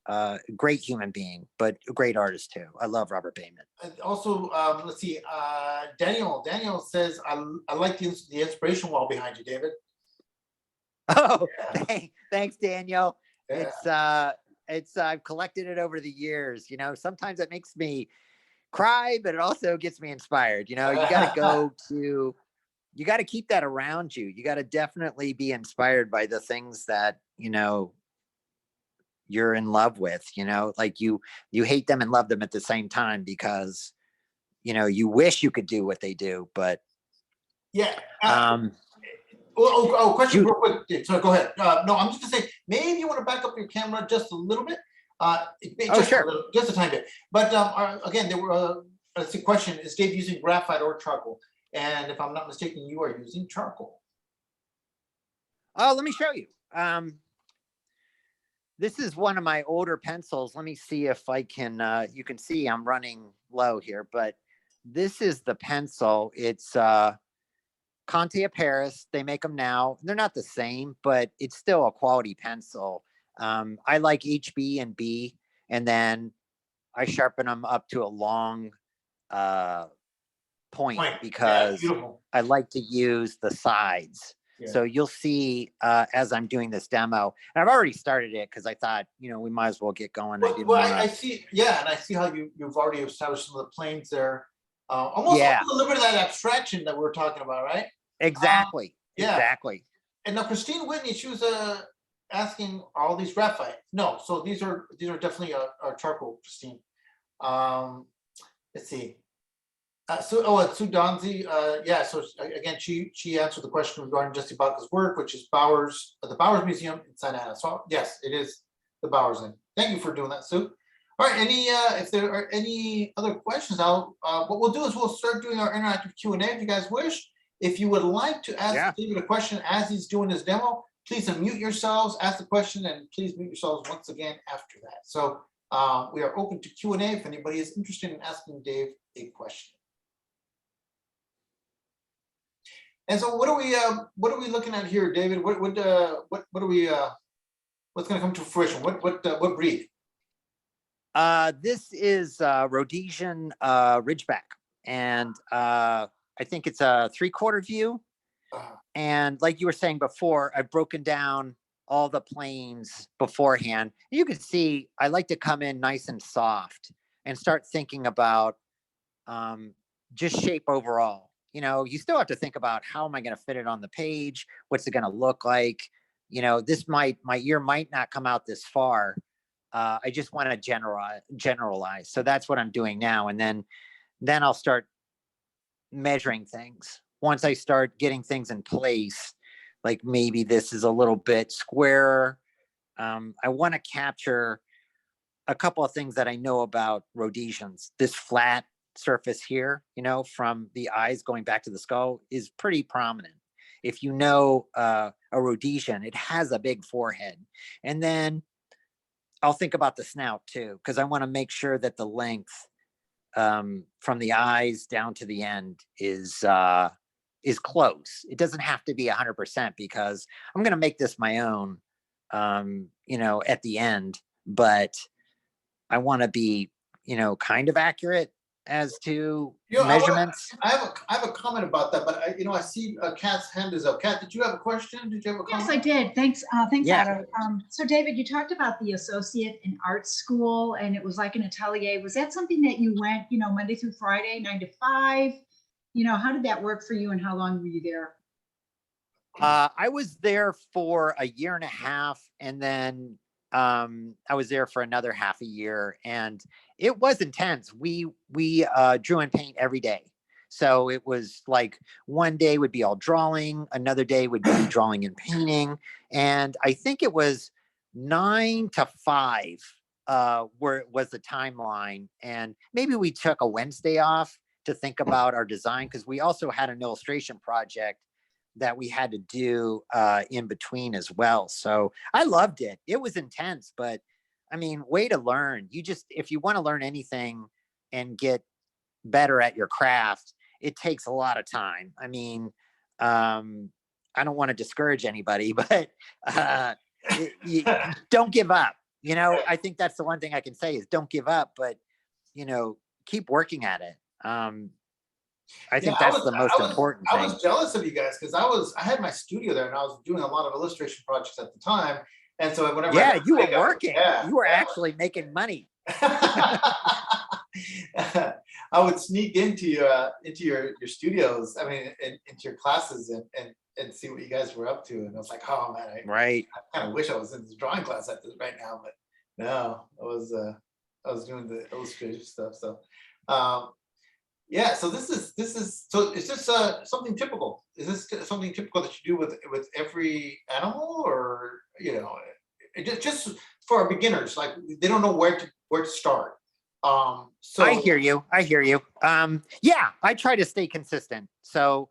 great human being, but a great artist too. I love Robert Bateman. And also, let's see, Daniel says, I like the inspiration wall behind you, David. Oh, thanks, Daniel. Yeah. I've collected it over the years. Sometimes it makes me cry, but it also gets me inspired. You got to you got to keep that around you. You got to definitely be inspired by the things that, you're in love with, like you hate them and love them at the same time, because, you wish you could do what they do, but question real quick. So go ahead. No, I'm just gonna say, maybe you want to back up your camera just a little bit. Sure. Just a tiny bit. But again, there were let's see. Question: is Dave using graphite or charcoal? And if I'm not mistaken, you are using charcoal. Oh, let me show you. This is one of my older pencils. Let me see if I can. You can see I'm running low here, but this is the pencil. It's Conte of Paris. They make them now. They're not the same, but it's still a quality pencil. I like HB and B, and then I sharpen them up to a long point Yeah, because beautiful. I like to use the sides. Yeah. So you'll see as I'm doing this demo, and I've already started it because I thought, we might as well get going. I didn't Well, want I to. see, yeah, and I see how you've already established some of the planes there. Almost Yeah, a little bit of that abstraction that we're talking about, right? exactly. Yeah. Exactly. And now Christine Whitney, she was asking all these graphite. No, so these are definitely our charcoal, Christine. Um, let's see. And Sue Donzi, yeah. So again, she answered the question regarding Jesse Baca's work, which is Bowers, the Bowers Museum in Santa Ana. So yes, it is the Bowers. And thank you for doing that, Sue. All right. If there are any other questions, what we'll do is we'll start doing our interactive Q&A if you guys wish. If you would like to ask David a question as he's doing his demo, please unmute yourselves, ask the question, and please mute yourselves once again after that. So we are open to Q&A if anybody is interested in asking Dave a question. And so what are we looking at here, David? What are we what's going to come to fruition? What breed? This is Rhodesian Ridgeback, and I think it's a 3/4 view. And like you were saying before, I've broken down all the planes beforehand. You can see I like to come in nice and soft and start thinking about just shape overall. You still have to think about how am I going to fit it on the page? What's it going to look like? My ear might not come out this far. I just want to generalize. So that's what I'm doing now. And then I'll start measuring things. Once I start getting things in place, like maybe this is a little bit squarer. I want to capture a couple of things that I know about Rhodesians. This flat surface here, from the eyes going back to the skull is pretty prominent. If you know a Rhodesian, it has a big forehead. And then I'll think about the snout too, because I want to make sure that the length from the eyes down to the end is close. It doesn't have to be 100% because I'm going to make this my own, at the end, but I want to be, kind of accurate as to measurements. I have a comment about that, but I see Kat's hand is up. Kat, did you have a question? Did you have a comment? Yes, I did. Thanks, Yeah. Otto. So David, you talked about the associate in art school, and it was like an atelier. Was that something that you went, Monday through Friday, 9 to 5? How did that work for you, and how long were you there? I was there for a year and a half, and then I was there for another half a year, and it was intense. We drew and paint every day. So it was like one day would be all drawing, another day would be drawing and painting. And I think it was 9 to 5 where it was the timeline. And maybe we took a Wednesday off to think about our design, because we also had an illustration project that we had to do in between as well. So I loved it. It was intense, but I mean, way to learn. If you want to learn anything and get better at your craft, it takes a lot of time. I mean, I don't want to discourage anybody, but don't give up. I think that's the one thing I can say is don't give up, but keep working at it. I think that's the most important thing. I was jealous of you guys because I had my studio there and I was doing a lot of illustration projects at the time. And so whenever you were working, you were actually making money. I would sneak into your studios, into your classes and see what you guys were up to. And I was like, oh man, I kind of wish I was in this drawing class at this right now, but no, I was doing the illustration stuff. So yeah, so this is so is this something typical? Is this something typical that you do with every animal, or just for our beginners, like they don't know where to start? So I hear you. Yeah, I try to stay consistent. So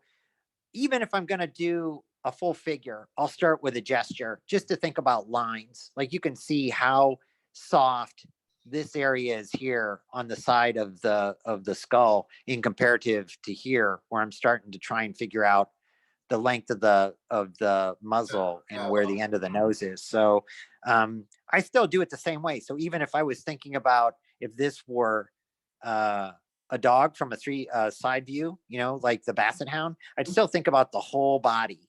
even if I'm going to do a full figure, I'll start with a gesture just to think about lines. Like you can see how soft this area is here on the side of the skull in comparative to here, where I'm starting to try and figure out the length of the muzzle and Yeah, where well, the end of the nose is. So I still do it the same way. So even if I was thinking about if this were a dog from a three side view, you know, like the Basset Hound, I'd still think about the whole body,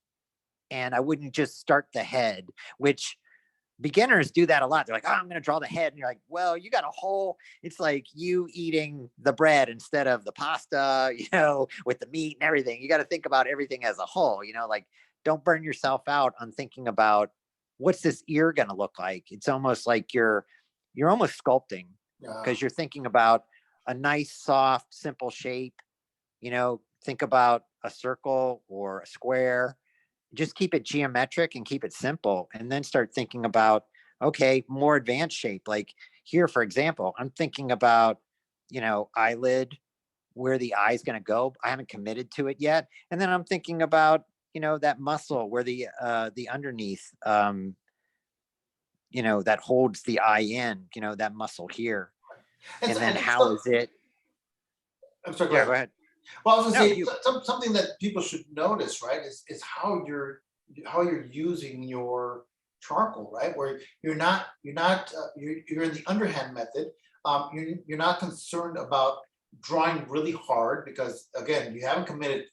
and I wouldn't just start the head, which beginners do that a lot. They're like, oh, I'm going to draw the head. And you're like, well, you got a whole, it's like you eating the bread instead of the pasta, you know, with the meat and everything. You got to think about everything as a whole, you know, like don't burn yourself out on thinking about what's this ear going to look like. It's almost like you're almost sculpting, yeah. because you're thinking about a nice, soft, simple shape. You know, think about a circle or a square. Just keep it geometric and keep it simple, and then start thinking about, okay, more advanced shape. Like here, for example, I'm thinking about, you know, eyelid, where the eye's going to go. I haven't committed to it yet. And then I'm thinking about, you know, that muscle where the underneath, you know, that holds the eye in, you know, that muscle here. And, And then and how is it? I'm sorry, go Yeah, ahead. go ahead. Well, I was No, gonna say you. something that people should notice, right, is how you're using your charcoal, right? Where you're in the underhand method. You're not concerned about drawing really hard because again, you haven't committed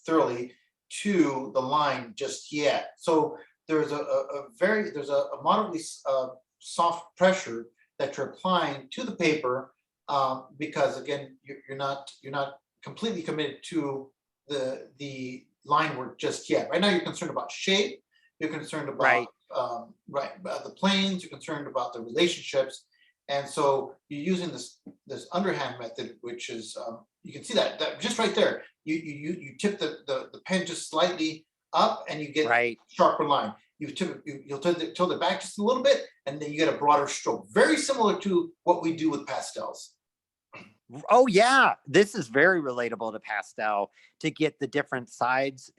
thoroughly to the line just yet. So there's a moderately soft pressure that you're applying to the paper because again, you're not completely committed to the line work just yet. Right now, you're concerned about shape. You're concerned about Right. the planes. You're concerned about the relationships, and so you're using this underhand method, which is you can see that just right there. You tip the pen just slightly up, and you get Right. sharper line. You'll tilt it back just a little bit, and then you get a broader stroke. Very similar to what we do with pastels. Oh yeah, this is very relatable to pastel, to get the different sides,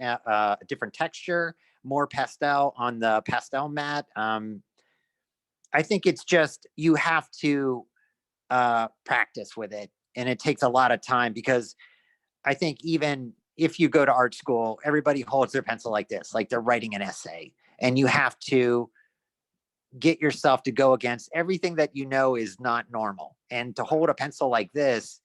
different texture, more pastel on the pastel mat. I think it's just you have to practice with it, and it takes a lot of time, because I think even if you go to art school, everybody holds their pencil like this, like they're writing an essay, and you have to get yourself to go against everything that you know is not normal, and to hold a pencil like this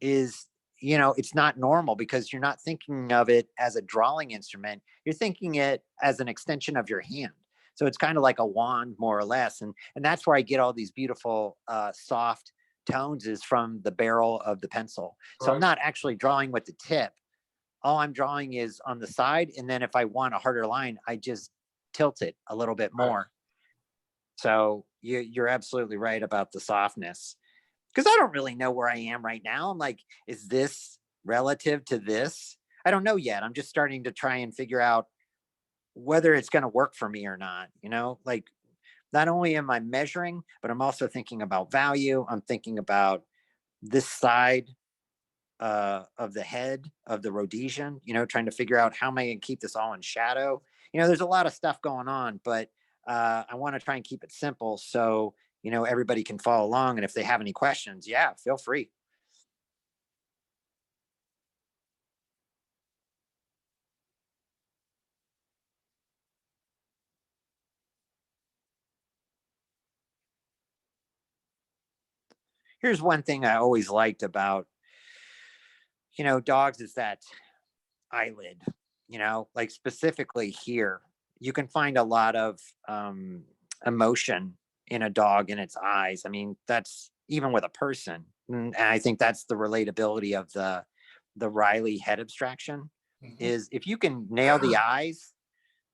is, you know, it's not normal, because you're not thinking of it as a drawing instrument. You're thinking it as an extension of your hand. So it's kind of like a wand, more or less. And that's where I get all these beautiful soft tones, is from the barrel of the pencil. So I'm Correct. not actually drawing with the tip. All I'm drawing is on the side. And then if I want a harder line, I just tilt it a little bit Right. more. So you're absolutely right about the softness, because I don't really know where I am right now. I'm like, is this relative to this? I don't know yet. I'm just starting to try and figure out whether it's going to work for me or not. You know, like not only am I measuring, but I'm also thinking about value. I'm thinking about this side of the head of the Rhodesian, you know, trying to figure out how am I going to keep this all in shadow. You know, there's a lot of stuff going on, but I want to try and keep it simple, so, you know, everybody can follow along. And if they have any questions, yeah, feel free. Here's one thing I always liked about, you know, dogs, is that eyelid, you know, like specifically here, you can find a lot of emotion in a dog in its eyes. I mean, that's even with a person. And I think that's the relatability of the Riley head abstraction, Mhm. is if you can nail the eyes,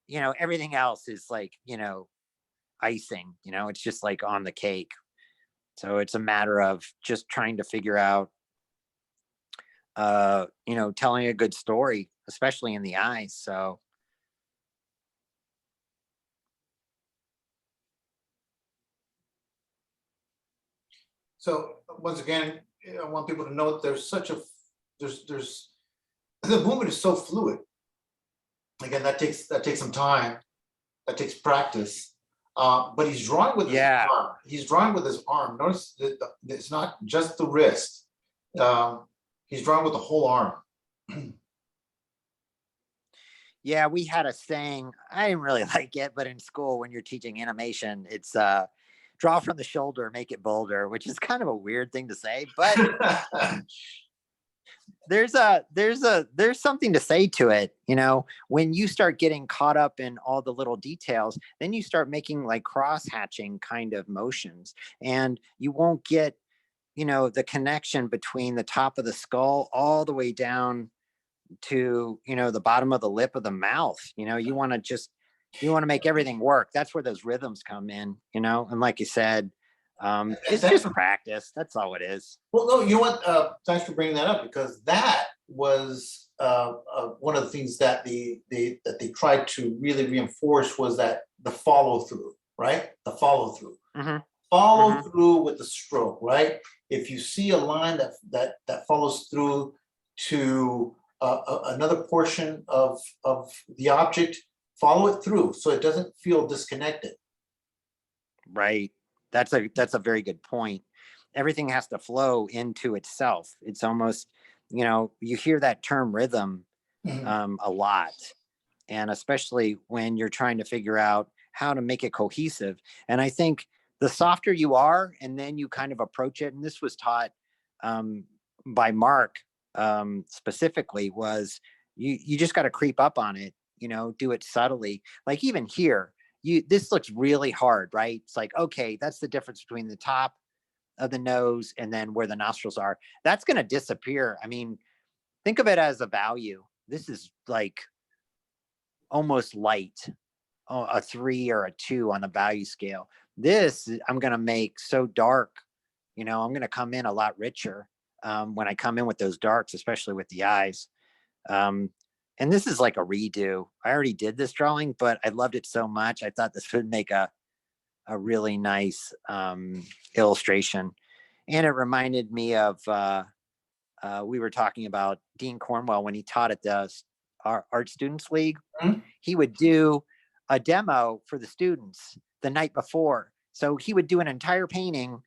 you know, everything else is like, you know, icing, you know, it's just like on the cake. So it's a matter of just trying to figure out, you know, telling a good story, especially in the eyes. So So once again, I want people to note there's the movement is so fluid. Again, that takes some time, that takes practice. But he's drawing with his yeah, arm. He's drawing with his arm. Notice that it's not just the wrist. Um, he's drawing with the whole arm. Yeah, we had a saying. I didn't really like it, but in school, when you're teaching animation, it's draw from the shoulder, make it bolder, which is kind of a weird thing to say, but there's something to say to it. You know, when you start getting caught up in all the little details, then you start making like cross hatching kind of motions, and you won't get, you know, the connection between the top of the skull all the way down to, you know, the bottom of the lip of the mouth. You know, you want to make everything work. That's where those rhythms come in, you know. And like you said, it's just practice. That's all it is. Well, no, you know what? Thanks for bringing that up, because that was one of the things that they tried to really reinforce, was that the follow through, right? The follow through, follow through with the stroke, right? If you see a line that follows through to another portion of the object, follow it through so it doesn't feel disconnected. Right. That's a very good point. Everything has to flow into itself. It's almost, you know, you hear that term rhythm a lot, and especially when you're trying to figure out how to make it cohesive. And I think the softer you are, and then you kind of approach it, and this was taught by Mark specifically, was you just got to creep up on it, you know, do it subtly. Like even here, this looks really hard, right? It's like, okay, that's the difference between the top of the nose and then where the nostrils are. That's going to disappear. I mean, think of it as a value. This is like almost light, a 3 or a 2 on the value scale. This I'm going to make so dark, you know, I'm going to come in a lot richer when I come in with those darks, especially with the eyes. And this is like a redo. I already did this drawing, but I loved it so much. I thought this would make a really nice illustration. And it reminded me of, we were talking about Dean Cornwell when he taught at the Art Students League. He would do a demo for the students the night before. So he would do an entire painting,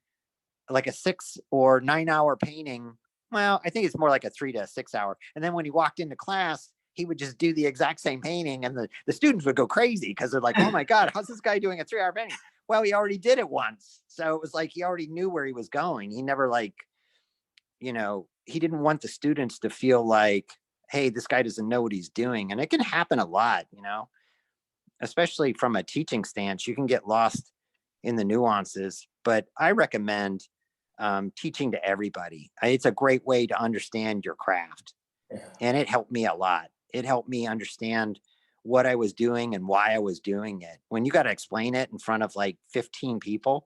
like a 6 or 9 hour painting. Well, I think it's more like a 3 to 6 hour. And then when he walked into class, he would just do the exact same painting, and the students would go crazy because they're like, oh my God, how's this guy doing a 3 hour painting? Well, he already did it once. So it was like, he already knew where he was going. He never like, you know, he didn't want the students to feel like, hey, this guy doesn't know what he's doing. And it can happen a lot, you know, especially from a teaching stance. You can get lost in the nuances, but I recommend teaching to everybody. It's a great way to understand your craft. And it helped me a lot. It helped me understand what I was doing and why I was doing it. When you got to explain it in front of like 15 people,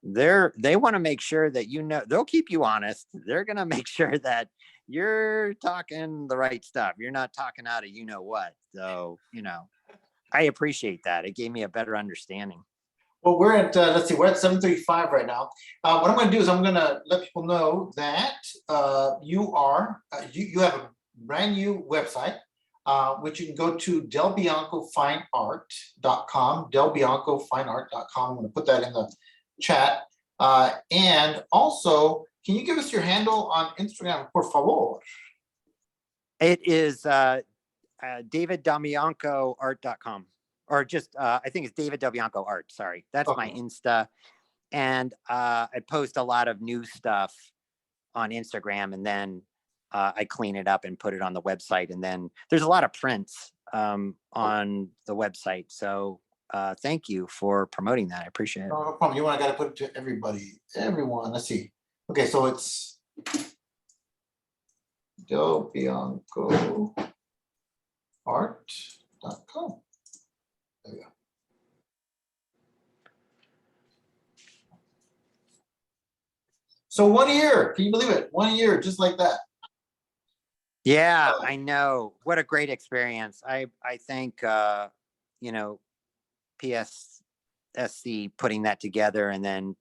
they want to make sure that, you know, they'll keep you honest. They're going to make sure that you're talking the right stuff. You're not talking out of you know what. So, you know, I appreciate that. It gave me a better understanding. Well, we're at, let's see, we're at 7:35 right now. What I'm going to do is I'm going to let people know that you have a brand new website, which you can go to delbiancofineart.com, delbiancofineart.com. I'm going to put that in the chat. And also, can you give us your handle on Instagram, por favor? It is daviddelbiancoart.com. Or just, I think it's David Del Bianco Art. Sorry. That's my Insta. And I post a lot of new stuff on Instagram, and then I clean it up and put it on the website. And then there's a lot of prints on the website. So thank you for promoting that. I appreciate it. No problem. You want, I got to put it to everyone. Let's see. Okay, so it's delbiancoart.com. There we go. So 1 year, can you believe it? 1 year, just like that. Yeah, I know. What a great experience. I thank, you know, PSSC putting that together, and then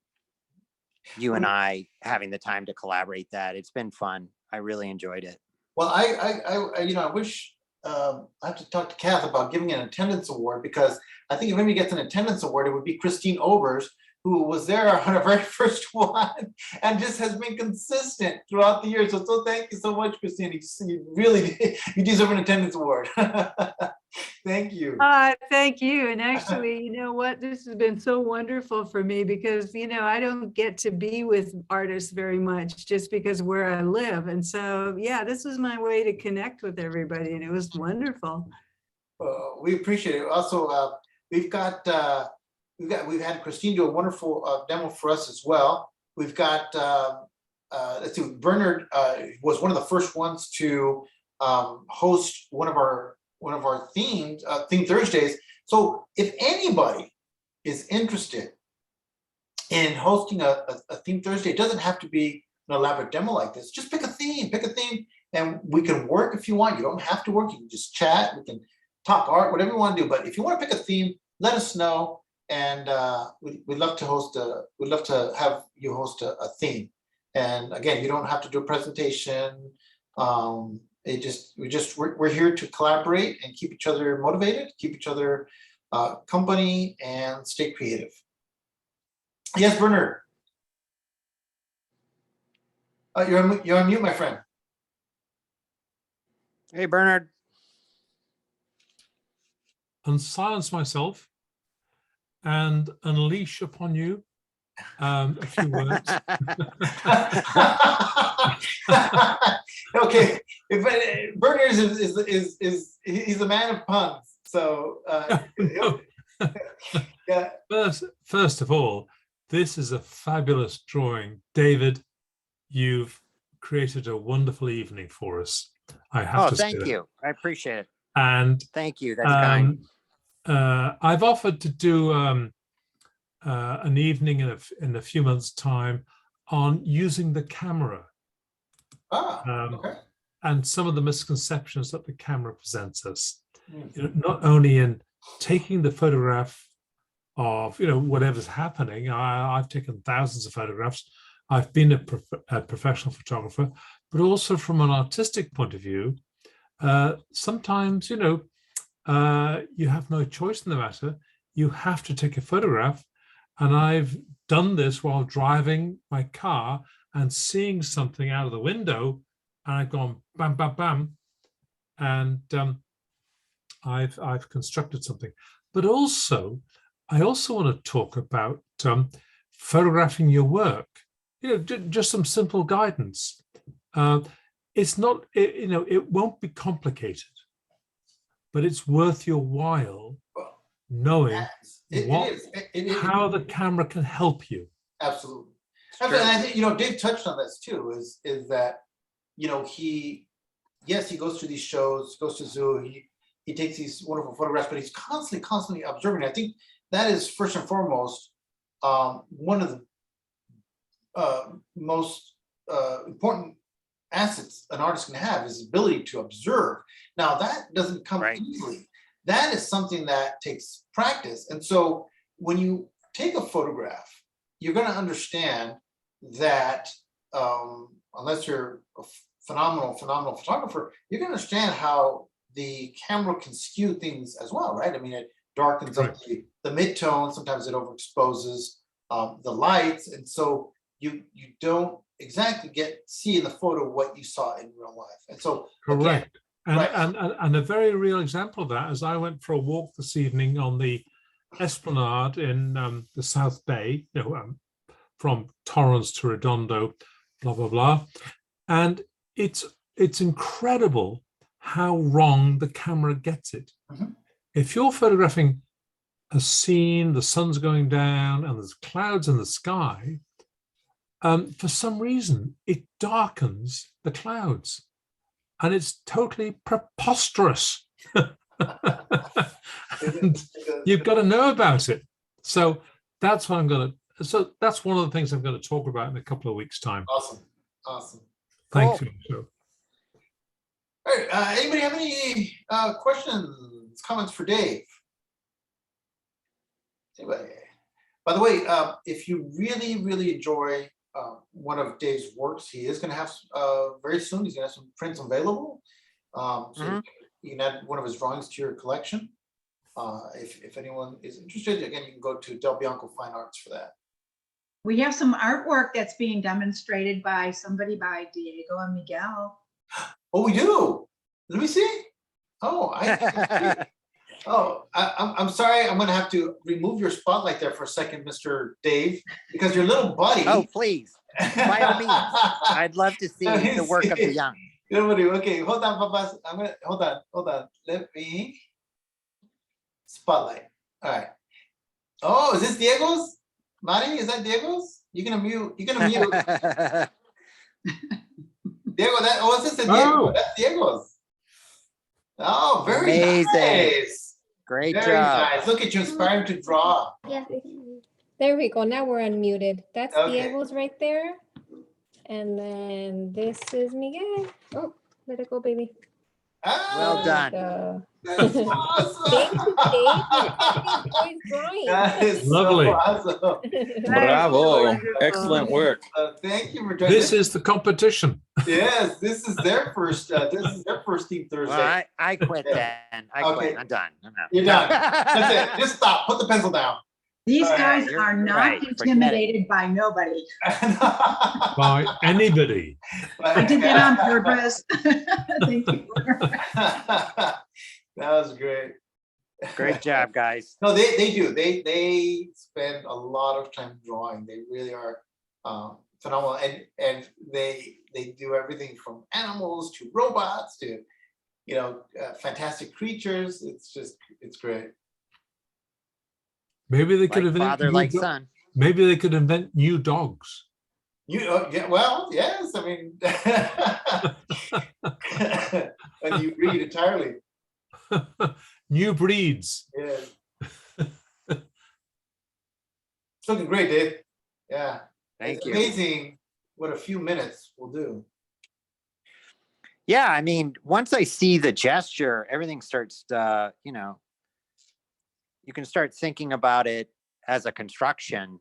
you and I having the time to collaborate that. It's been fun. I really enjoyed it. Well, I you know, I wish, I have to talk to Kath about giving an attendance award, because I think if anybody gets an attendance award, it would be Christine Overs, who was there on our very first one and just has been consistent throughout the year. So thank you so much, Christine. You really, you deserve an attendance award. Thank you. Thank you. And actually, you know what? This has been so wonderful for me because, you know, I don't get to be with artists very much just because where I live. And so, yeah, this was my way to connect with everybody, and it was wonderful. We appreciate it. Also, we've had Christine do a wonderful demo for us as well. We've got let's see, Bernard was one of the first ones to host one of our theme Thursdays. So if anybody is interested in hosting a theme Thursday, it doesn't have to be an elaborate demo like this. Just pick a theme, and we can work if you want. You don't have to work. You can just chat. We can talk art, whatever you want to do. But if you want to pick a theme, let us know, and we'd love to host we'd love to have you host a theme. And again, you don't have to do a presentation. We're here to collaborate and keep each other motivated, keep each other company, and stay creative. Yes, Bernard. You're on mute, my friend. Hey, Bernard. Unsilence myself and unleash upon you a few words. Okay, Bernard is he's a man of puns, so No. yeah. First of all, this is a fabulous drawing, David. You've created a wonderful evening for us. I have to say thank that. you. I appreciate it. And Thank you. That's kind. I've offered to do an evening in a few months' time on using the camera. Okay. And some of the misconceptions that the camera presents us. Mm. You know, not only in taking the photograph of, you know, whatever's happening. I've taken thousands of photographs. I've been a professional photographer, but also from an artistic point of view. Sometimes, you know, you have no choice in the matter. You have to take a photograph. And I've done this while driving my car and seeing something out of the window, and I've gone bam, bam, bam, and I've constructed something. But also, I also want to talk about photographing your work. You know, just some simple guidance. It's not, you know, it won't be complicated, but it's worth your while knowing how the camera can help you. Absolutely. And I think, you know, Dave touched on this too, is that, you know, he goes to these shows, goes to zoo, he takes these wonderful photographs, but he's constantly observing. I think that is first and foremost one of the most important assets an artist can have, is the ability to observe. Now that doesn't come easily. That is something that takes practice. And so when you take a photograph, you're going to understand that unless you're a phenomenal photographer, you're going to understand how the camera can skew things as well, right? I mean, it darkens up the midtones. Sometimes it overexposes the lights. And so you don't exactly see in the photo what you saw in real life. And so correct. And a very real example of that is I went for a walk this evening on the Esplanade in the South Bay, you know, from Torrance to Redondo, blah, blah, blah. And it's incredible how wrong the camera gets it. Mm-hmm. If you're photographing a scene, the sun's going down and there's clouds in the sky, for some reason, it darkens the clouds. And it's totally preposterous. And you've got to know about it. So that's what that's one of the things I'm going to talk about in a couple of weeks' time. Awesome. Thank you. So, all right, anybody have any questions, comments for Dave? Anybody? By the way, if you really enjoy one of Dave's works, he is going to have very soon, he's going to have some prints available. So you can add one of his drawings to your collection. If anyone is interested, again, you can go to Del Bianco Fine Arts for that. We have some artwork that's being demonstrated by somebody by Diego and Miguel. Oh, we do. Let me see. Oh, I can't see. Oh, I'm sorry. I'm gonna have to remove your spotlight there for a second, Mr. Dave, because your little buddy. Oh, please, by all means. I'd love to see Let me the work of the see. young. Nobody. Okay, hold on, Papas. I'm gonna hold on. Let me spotlight. All right. Oh, is this Diego's? Mari, is that Diego's? You're gonna mute. Diego, that oh, is this a Diego? Oh. That's Diego's. Oh, very Amazing. nice. Great Very job. nice. Look at you, inspiring to draw. Yeah. There we go. Now we're unmuted. That's Okay. Diego's right there. And then this is Miguel. Oh, let it go, baby. Ah, Well done. That's awesome. Thank you, Dave. Boys drawing. That is Lovely. so awesome. Bravo. Wonderful. Excellent work. Thank you for joining. This is the competition. Yes, this is their first. This is their first Team Thursday. Well, I quit then. I Okay. quit. I'm done. I'm out. You're done. That's it. Just stop. Put the pencil down. These All right, guys you're are not right. Forget it. intimidated by nobody. By anybody. I did that on purpose. Thank you. That was great. Great job, guys. No, they do. They spend a lot of time drawing. They really are phenomenal, and they do everything from animals to robots to fantastic creatures. It's great. Maybe they could Like invent father, new like do- son. Maybe they could invent new dogs. Yeah, well, yes. I mean, and you read entirely. New breeds. Yeah. It's looking great, Dave. Yeah. Thank It's you. amazing what a few minutes will do. Yeah, I mean, once I see the gesture, everything starts, you can start thinking about it as a construction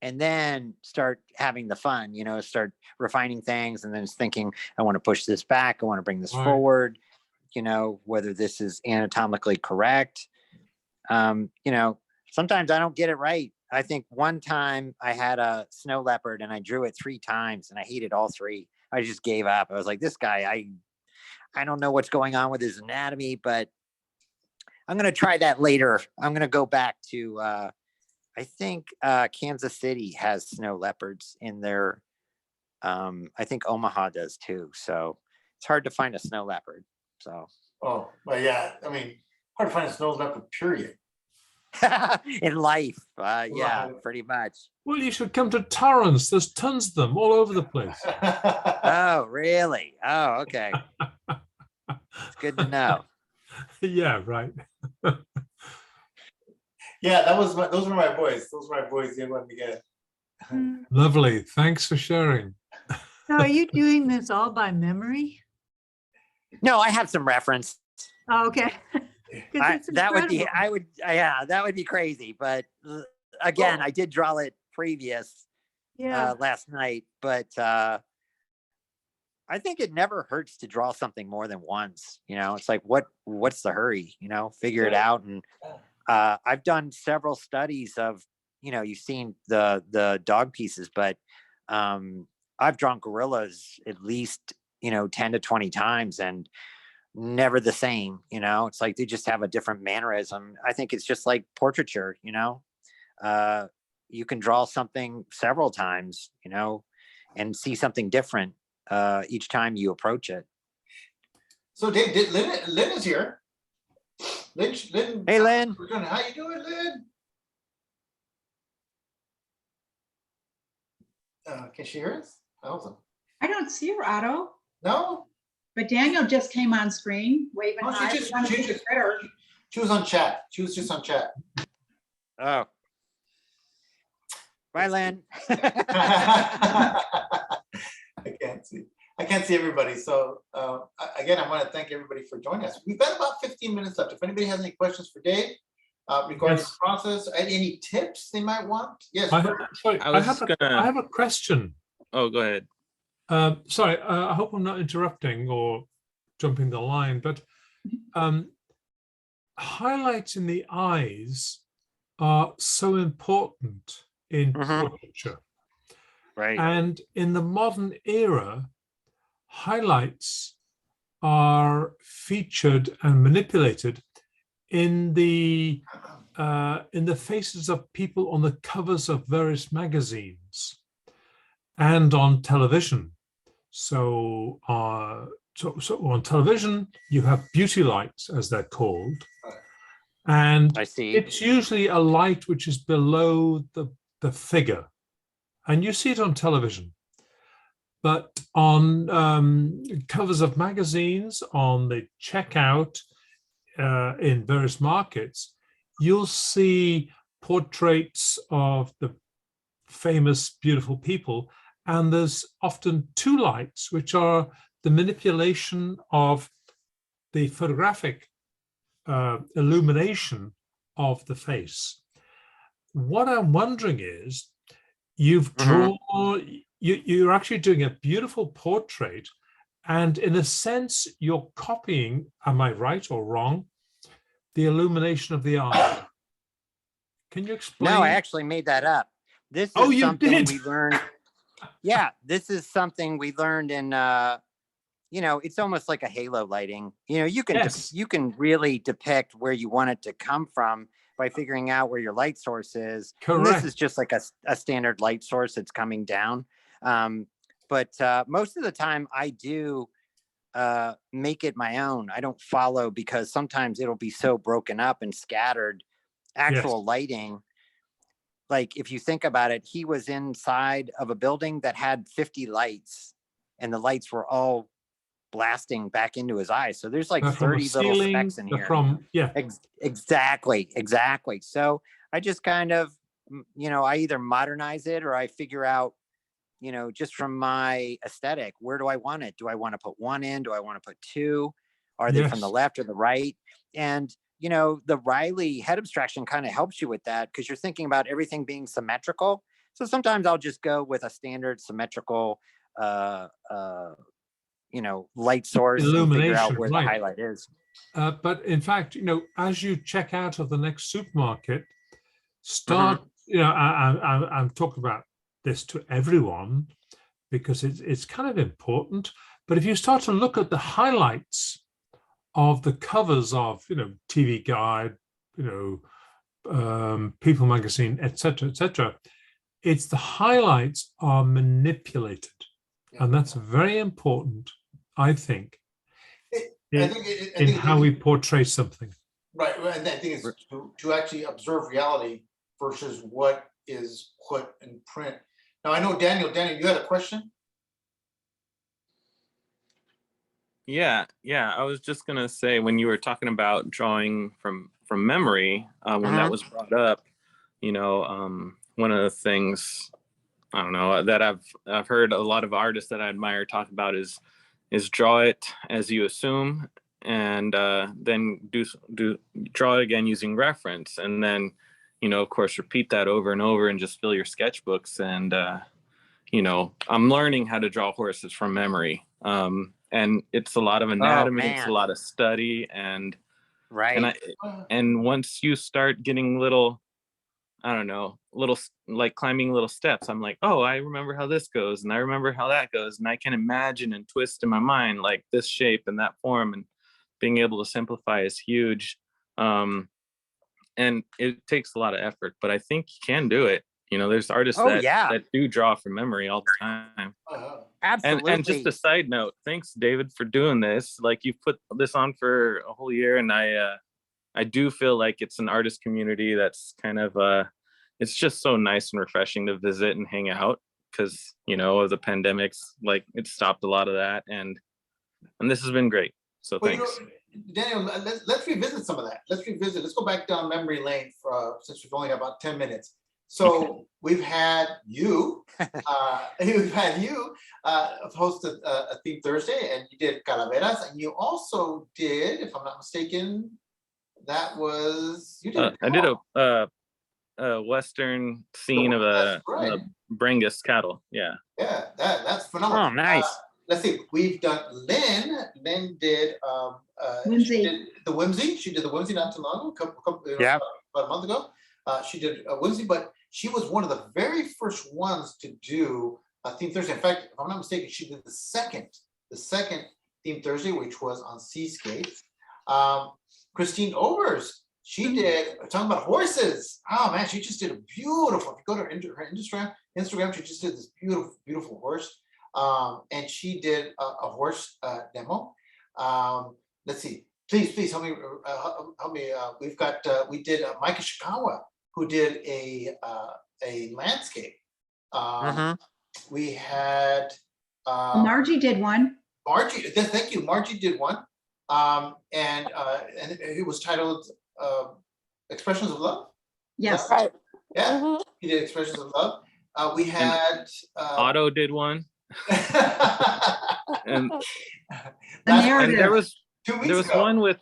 and then start having the fun, start refining things and then it's thinking, I want to push this back. I want to bring this Right. forward, whether this is anatomically correct. Sometimes I don't get it right. I think one time I had a snow leopard and I drew it 3 times and I hated all 3. I just gave up. I was like, this guy, I don't know what's going on with his anatomy, but I'm going to try that later. I'm going to go back to, I think Kansas City has snow leopards in their, I think Omaha does too. So it's hard to find a snow leopard. So Oh, well, yeah. I mean, hard to find a snow leopard, period. in life, yeah, Right. pretty much. Well, you should come to Torrance. There's tons of them all over the place. Oh, really? Oh, okay. It's good to know. Yeah, right. Yeah, those were my boys. Those were my boys. They wanted to get. Lovely. Thanks for sharing. So are you doing this all by memory? No, I have some reference. Oh, okay. 'Cause it's That would be, incredible. that would be crazy. But again, I did draw it previous Yeah, last night, but I think it never hurts to draw something more than once. It's like, what's the hurry? Figure it out. And I've done several studies of, you've seen the dog pieces, but I've drawn gorillas at least 10 to 20 times and never the same. It's like they just have a different mannerism. I think it's just like portraiture. You can draw something several times, and see something different each time you approach it. So Dave, Lynn is here. Lynn. Hey, Lynn. How you doing, Lynn? Can she hear us? Awesome. I don't see her, Otto, No? but Daniel just came on screen waving Oh, hi. she just, Wanna she see the just, critter? she was on chat. She was just on chat. Oh. Bye, Lynn. I can't see everybody. So again, I want to thank everybody for joining us. We've got about 15 minutes left. If anybody has any questions for Dave regarding Yes. the process, and any tips they might want. Yes. Sorry, I I was have gonna- I have a question. Oh, go ahead. Sorry, I hope I'm not interrupting or jumping the line, but highlights in the eyes are so important in Mhm. portraiture. Right. And in the modern era, highlights are featured and manipulated in the faces of people on the covers of various magazines and on television. So, so on television, you have beauty lights, as they're called, and I see. it's usually a light which is below the figure, and you see it on television. But on covers of magazines, on the checkout in various markets, you'll see portraits of the famous, beautiful people. And there's often two lights, which are the manipulation of the photographic illumination of the face. What I'm wondering is, you've drawn, you're actually doing a beautiful portrait, and in a sense, you're copying, am I right or wrong, the illumination of the eye. Can you explain? No, I actually made that up. This is Oh, you something did? we learned. Yeah, this is something we learned in, you know, it's almost like a halo lighting. You know, you can Yes. you can really depict where you want it to come from by figuring out where your light source is. And this Correct. is just like a standard light source that's coming down. But most of the time I do make it my own. I don't follow, because sometimes it'll be so broken up and scattered. Actual lighting, like if you think about it, he was inside of a building that had 50 lights, and the lights were all blasting back into his eyes. So there's like They're from a 30 little ceiling, specks in they're here. from, yeah. Exactly. So I just kind of, you know, I either modernize it or I figure out, you know, just from my aesthetic, where do I want it? Do I want to put one in? Do I want to put two? Are they from the Yes. left or the right? And, you know, the Riley head abstraction kind of helps you with that, because you're thinking about everything being symmetrical. So sometimes I'll just go with a standard symmetrical, you know, light source and figure out Illumination, where the right. highlight is. But in fact, you know, as you check out of the next supermarket, start, you know, I'm talking about this to everyone because it's kind of important. But if you start to look at the highlights of the covers of, you know, TV Guide, you know, People Magazine, etc., it's the highlights are manipulated, and that's very important, I think, in how we portray something. Right, and I think it's to actually observe reality versus what is put in print. Now, I know Daniel, you had a question? Yeah. I was just gonna say, when you were talking about drawing from memory, when that was brought up, you know, one of the things, I don't know, that I've heard a lot of artists that I admire talk about is draw it as you assume, and then do draw it again using reference, and then, you know, of course, repeat that over and over and just fill your sketchbooks. And you know, I'm learning how to draw horses from memory. And it's a lot of anatomy, it's a lot of study, and and once you start getting little, I don't know, little, like climbing little steps, I'm like, oh, I remember how this goes, and I remember how that goes, and I can imagine and twist in my mind like this shape and that form, and being able to simplify is huge. And it takes a lot of effort, but I think you can do it. You know, there's artists that do draw from memory all the time. Absolutely. And just a side note, thanks, David, for doing this. Like, you've put this on for a whole year, and I do feel like it's an artist community that's kind of it's just so nice and refreshing to visit and hang out, because, you know, of the pandemics, like, it stopped a lot of that, and this has been great. So thanks. You know, Daniel, let's revisit some of that. Let's go back down memory lane since we've only got about 10 minutes. So we've had you, hosted a Theme Thursday, and you did Calaveras, and you also did, if I'm not mistaken, I did a Western scene of a Brangus cattle. Yeah, that's phenomenal. Oh, nice. Let's see, we've done Lynn. Lynn did Whimsy. She did the Whimsy not too long ago, about a month ago. She did Whimsy, but she was one of the very first ones to do theme Thursday. In fact, if I'm not mistaken, she did the second theme Thursday, which was on Seascapes. Christine Overs, she did talking about horses. Oh man, she just did a beautiful. If you go to her Instagram, she just did this beautiful horse. And she did a horse demo. Let's see. Please help me. We've got we did Micah Shikawa, who did a landscape. We had Margie did one. Margie. Thank you. Margie did one, and it was titled "Expressions of Love." Yes. Right. Yeah, he did "Expressions of Love." We had Otto did one, and The narrative. there was 2 weeks ago. one with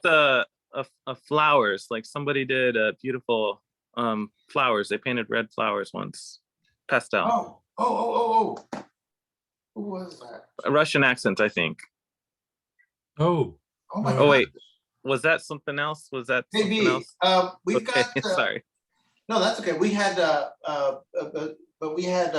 flowers. Like somebody did beautiful flowers. They painted red flowers once, pastel. Oh. Who was that? A Russian accent, I think. Oh, Oh my Oh God. wait, was that something else? Was that something Maybe. else? We've Okay, got. sorry. No, that's okay. We had. But we had.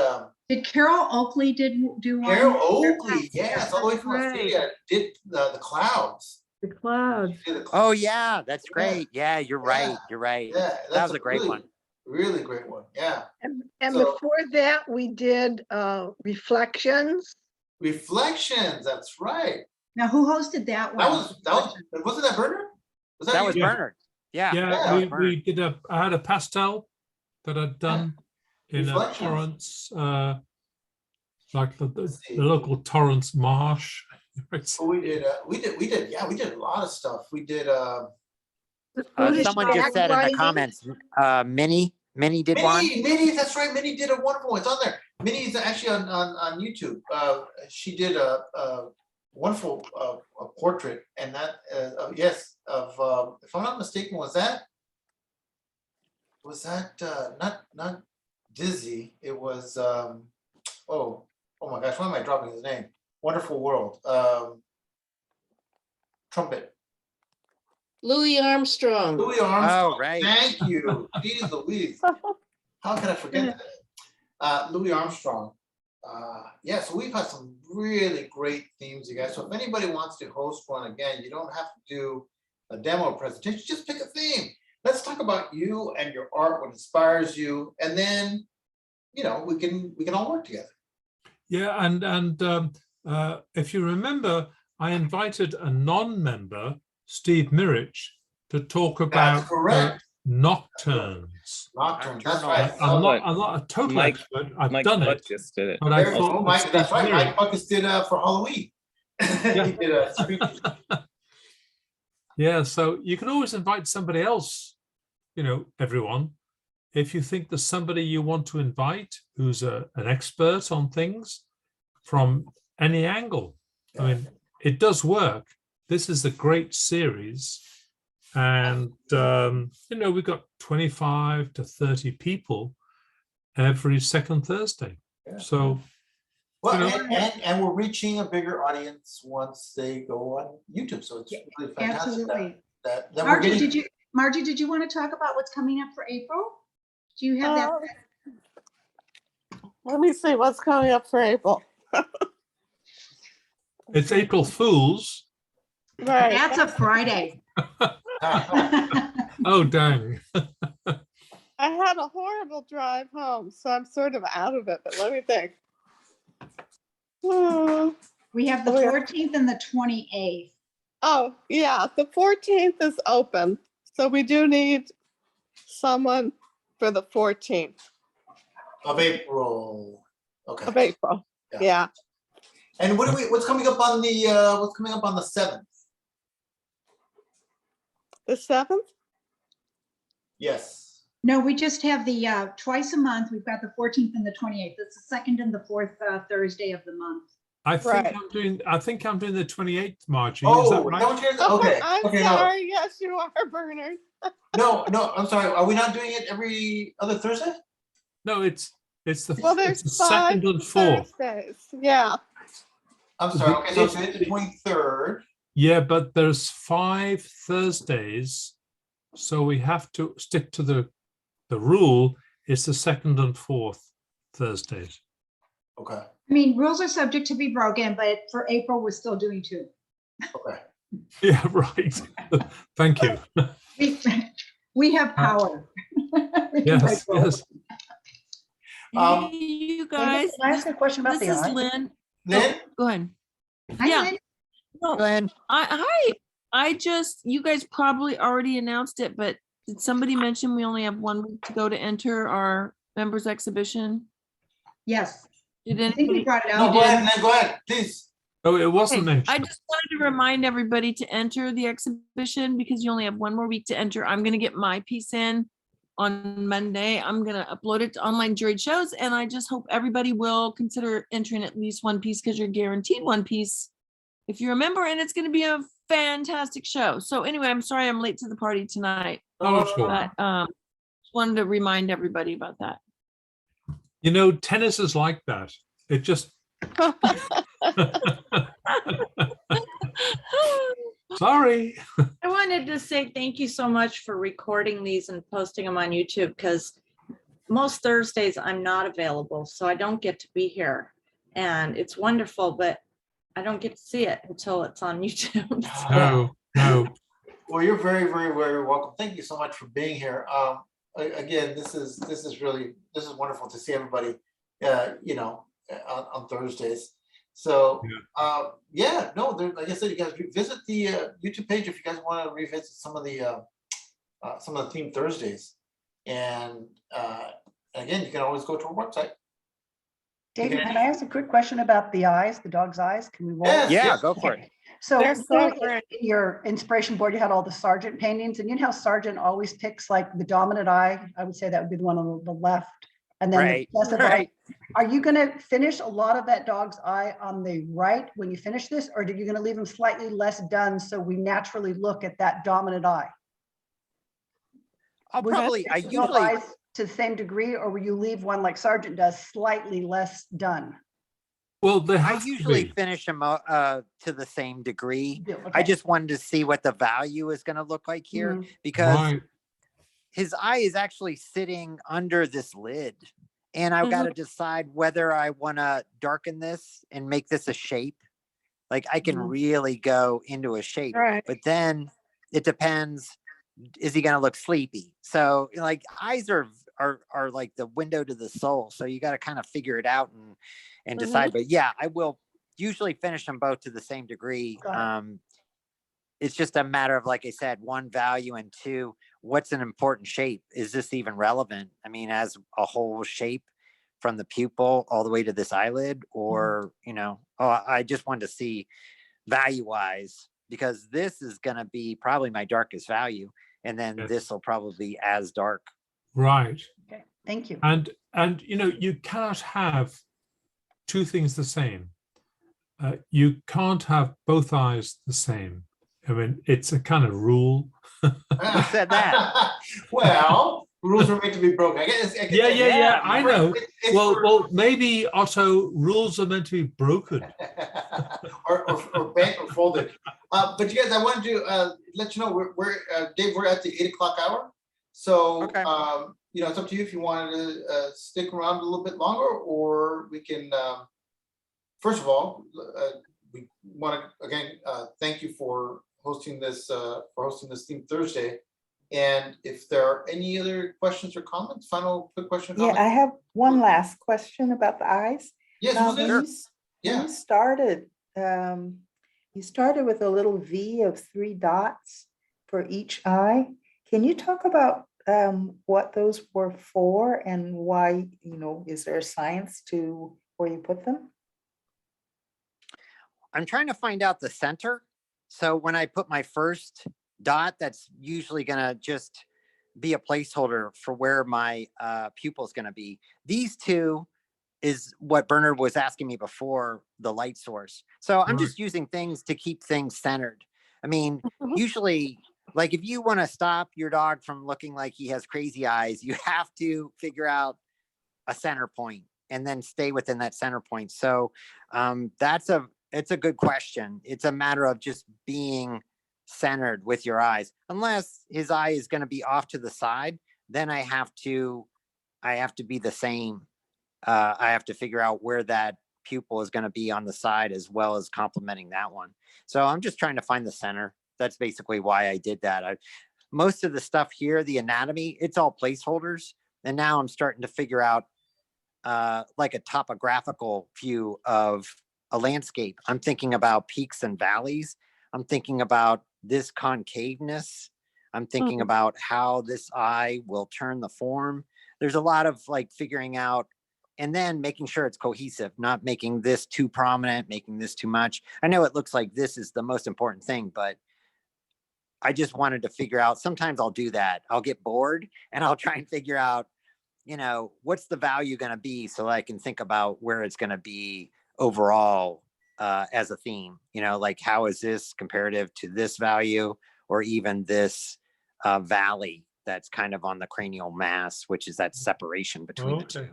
Did Carol Oakley do one? Carol Oakley, yes, all the way from Right. Australia, did the clouds. The clouds. She did the Oh clouds. yeah, that's Yeah. great. Yeah, you're right. Yeah. You're right. Yeah, That that's was a great really, one. really great one. Yeah. And So- before that, we did reflections. Reflections. That's right. Now, who hosted that one? Wasn't that Bernard? That was you? Bernard. Yeah. yeah. Yeah. We Bernard. did I had a pastel that I'd done in Reflections. Torrance, like the see. local Torrance marsh. Oh, we did a lot of stuff. We did Someone just said in the comments, Minnie did one. Minnie, that's right. Minnie did a wonderful one. It's on there. Minnie's actually on YouTube. She did a wonderful a portrait, and that yes, of if I'm not mistaken, was that not Dizzy? It was oh my gosh, why am I dropping his name? Wonderful World. Trumpet. Louis Armstrong. Louis Armstrong. Oh, right. Thank you. Jeez Louise. How could I forget that? Louis Armstrong. Yeah, so we've had some really great themes, you guys. So if anybody wants to host one, again, you don't have to do a demo presentation, just pick a theme. Let's talk about you and your art, what inspires you, and then we can all work together. Yeah, and if you remember, I invited a non-member, Steve Mirich, to talk about correct. nocturnes. Nocturne, that's right. I'm not a total Mike- expert. I've Mike done it, Butkus did it. but I There you thought go, that Mike, that's Steve right. Mirich- Mike Buckus did for Halloween. He did a Yeah, so you can always invite somebody else, everyone. If you think there's somebody you want to invite who's an expert on things from any angle. I mean, it does work. This is a great series. And, we've got 25 to 30 people every second Thursday. Yeah. So, Well, and we're reaching a bigger audience once they go on YouTube. So it's really fantastic. Absolutely. That we're Margie, getting. Margie, did you want to talk about what's coming up for April? Do you have that? Let me see what's coming up for April. it's April Fool's. Right. That's a Friday. Oh, dang. I had a horrible drive home, so I'm sort of out of it, but let me think. We have the 14th and the 28th. Oh, yeah, the 14th is open, so we do need someone for the 14th Of April. Okay. of April. Yeah. Yeah. And what's coming up on the 7th? The 7th? Yes. No, we just have the twice a month. We've got the 14th and the 28th. That's the second and the fourth Thursday of the month. I think Right. I'm doing the 28th, Margie. Is Oh, that is right? that what you're- okay. I'm Okay, sorry. Yes, you are, Bernard. no, I'm sorry. Are we not doing it every other Thursday? No, it's the, Well, it's there's the second 5 and fourth. Thursdays. Yeah. I'm sorry. Okay, so it's the 23rd. Yeah, but there's 5 Thursdays, so we have to stick to the rule. It's the second and fourth Thursdays. Okay. I mean, rules are subject to be broken, but for April, we're still doing 2. Okay. Yeah, right. Thank you. We, we have power. We can Yes, break rules. yes. Um, Hey, you David, guys, can I ask a question about this the is eye? Lynn. Lynn? Go ahead. Hi, Yeah. Lynn. No, Glenn, hi. I just, you guys probably already announced it, but did somebody mention we only have 1 week to go to enter our members exhibition? Yes, Did I think we anybody? brought it No, out. go ahead, Lynn, go ahead, please. Oh, it wasn't Okay, I mentioned. just wanted to remind everybody to enter the exhibition because you only have 1 more week to enter. I'm gonna get my piece in on Monday. I'm gonna upload it to online juried shows, and I just hope everybody will consider entering at least 1 piece because you're guaranteed 1 piece if you're a member, and it's gonna be a fantastic show. So anyway, I'm sorry I'm late to the party tonight, Not at all. but just wanted to remind everybody about that. You know, tennis is like that. It just. Sorry. I wanted to say thank you so much for recording these and posting them on YouTube, because most Thursdays I'm not available, so I don't get to be here. And it's wonderful, but I don't get to see it until it's on YouTube. No, no. Well, you're very, very, very welcome. Thank you so much for being here. Again, this is wonderful to see everybody, you know, on Thursdays. So, yeah, no, like I said, you guys visit the YouTube page if you guys want to revisit some of the theme Thursdays. And again, you can always go to our website. David, can I ask a quick question about the eyes, the dog's eyes? Can we roll? Yes, yeah, yes. go for it. So They're so in great. your inspiration board, you had all the Sargent paintings, and you know how Sargent always picks like the dominant eye? I would say that would be the one on the left. And then the Right, recessive eye. right. Are you gonna finish a lot of that dog's eye on the right when you finish this, or are you gonna leave them slightly less done so we naturally look at that dominant eye? I'll Will you probably, I finish both usually, eyes to the same degree, or will you leave one like Sargent does slightly less done? Well, they I have to usually be. finish them to the same degree. I Okay. just wanted to see what the value is going to look like here Mhm. because Right. his eye is actually sitting under this lid. And I've got to decide whether I want to darken this and make this a shape. Like I can Mhm. really go into a shape, Right. but then it depends. Is he going to look sleepy? So like eyes are like the window to the soul. So you got to kind of figure it out and decide. But yeah, I will usually finish them both to the same degree. Got It's just a matter of, like I said, 1, value, and 2, what's an important shape? Is this even relevant? I mean, as a whole shape from the pupil all the way to this eyelid, or, you know, I just wanted to see value wise, because this is going to be probably my darkest value. And then Yes. this will probably be as dark. Right. Okay, thank you. And you know, you cannot have 2 things the same. You can't have both eyes the same. I mean, it's a kind of rule. Who said that? Well, rules are made to be broken. I guess. Yeah. I know. It's Well, maybe Otto, rules are meant to be broken. or bent or folded. But you guys, I wanted to let you know we're Dave. We're at the 8 o'clock hour, so Okay. you know, it's up to you if you wanted to stick around a little bit longer, or we can. First of all, we want to again thank you for hosting this theme Thursday. And if there are any other questions or comments, final quick question. Yeah, I have one last question about the eyes. Yes, Now, who's when this? you Yeah. you started with a little V of 3 dots for each eye. Can you talk about what those were for and why, you know, is there science to where you put them? I'm trying to find out the center. So when I put my first dot, that's usually going to just be a placeholder for where my pupil is going to be. These 2 is what Bernard was asking me before, the light source. So I'm just using things to keep things centered. I mean, usually, like if you want to stop your dog from looking like he has crazy eyes, you have to figure out a center point and then stay within that center point. So it's a good question. It's a matter of just being centered with your eyes. Unless his eye is going to be off to the side, then I have to be the same. I have to figure out where that pupil is going to be on the side as well as complementing that one. So I'm just trying to find the center. That's basically why I did that. Most of the stuff here, the anatomy, it's all placeholders. And now I'm starting to figure out like a topographical view of a landscape. I'm thinking about peaks and valleys. I'm thinking about this concaveness. I'm thinking about how this eye will turn the form. There's a lot of like figuring out and then making sure it's cohesive, not making this too prominent, making this too much. I know it looks like this is the most important thing, but I just wanted to figure out, sometimes I'll do that. I'll get bored and I'll try and figure out, you know, what's the value going to be so I can think about where it's going to be overall as a theme, you know, like how is this comparative to this value or even this valley that's kind of on the cranial mass, which is that separation between the two.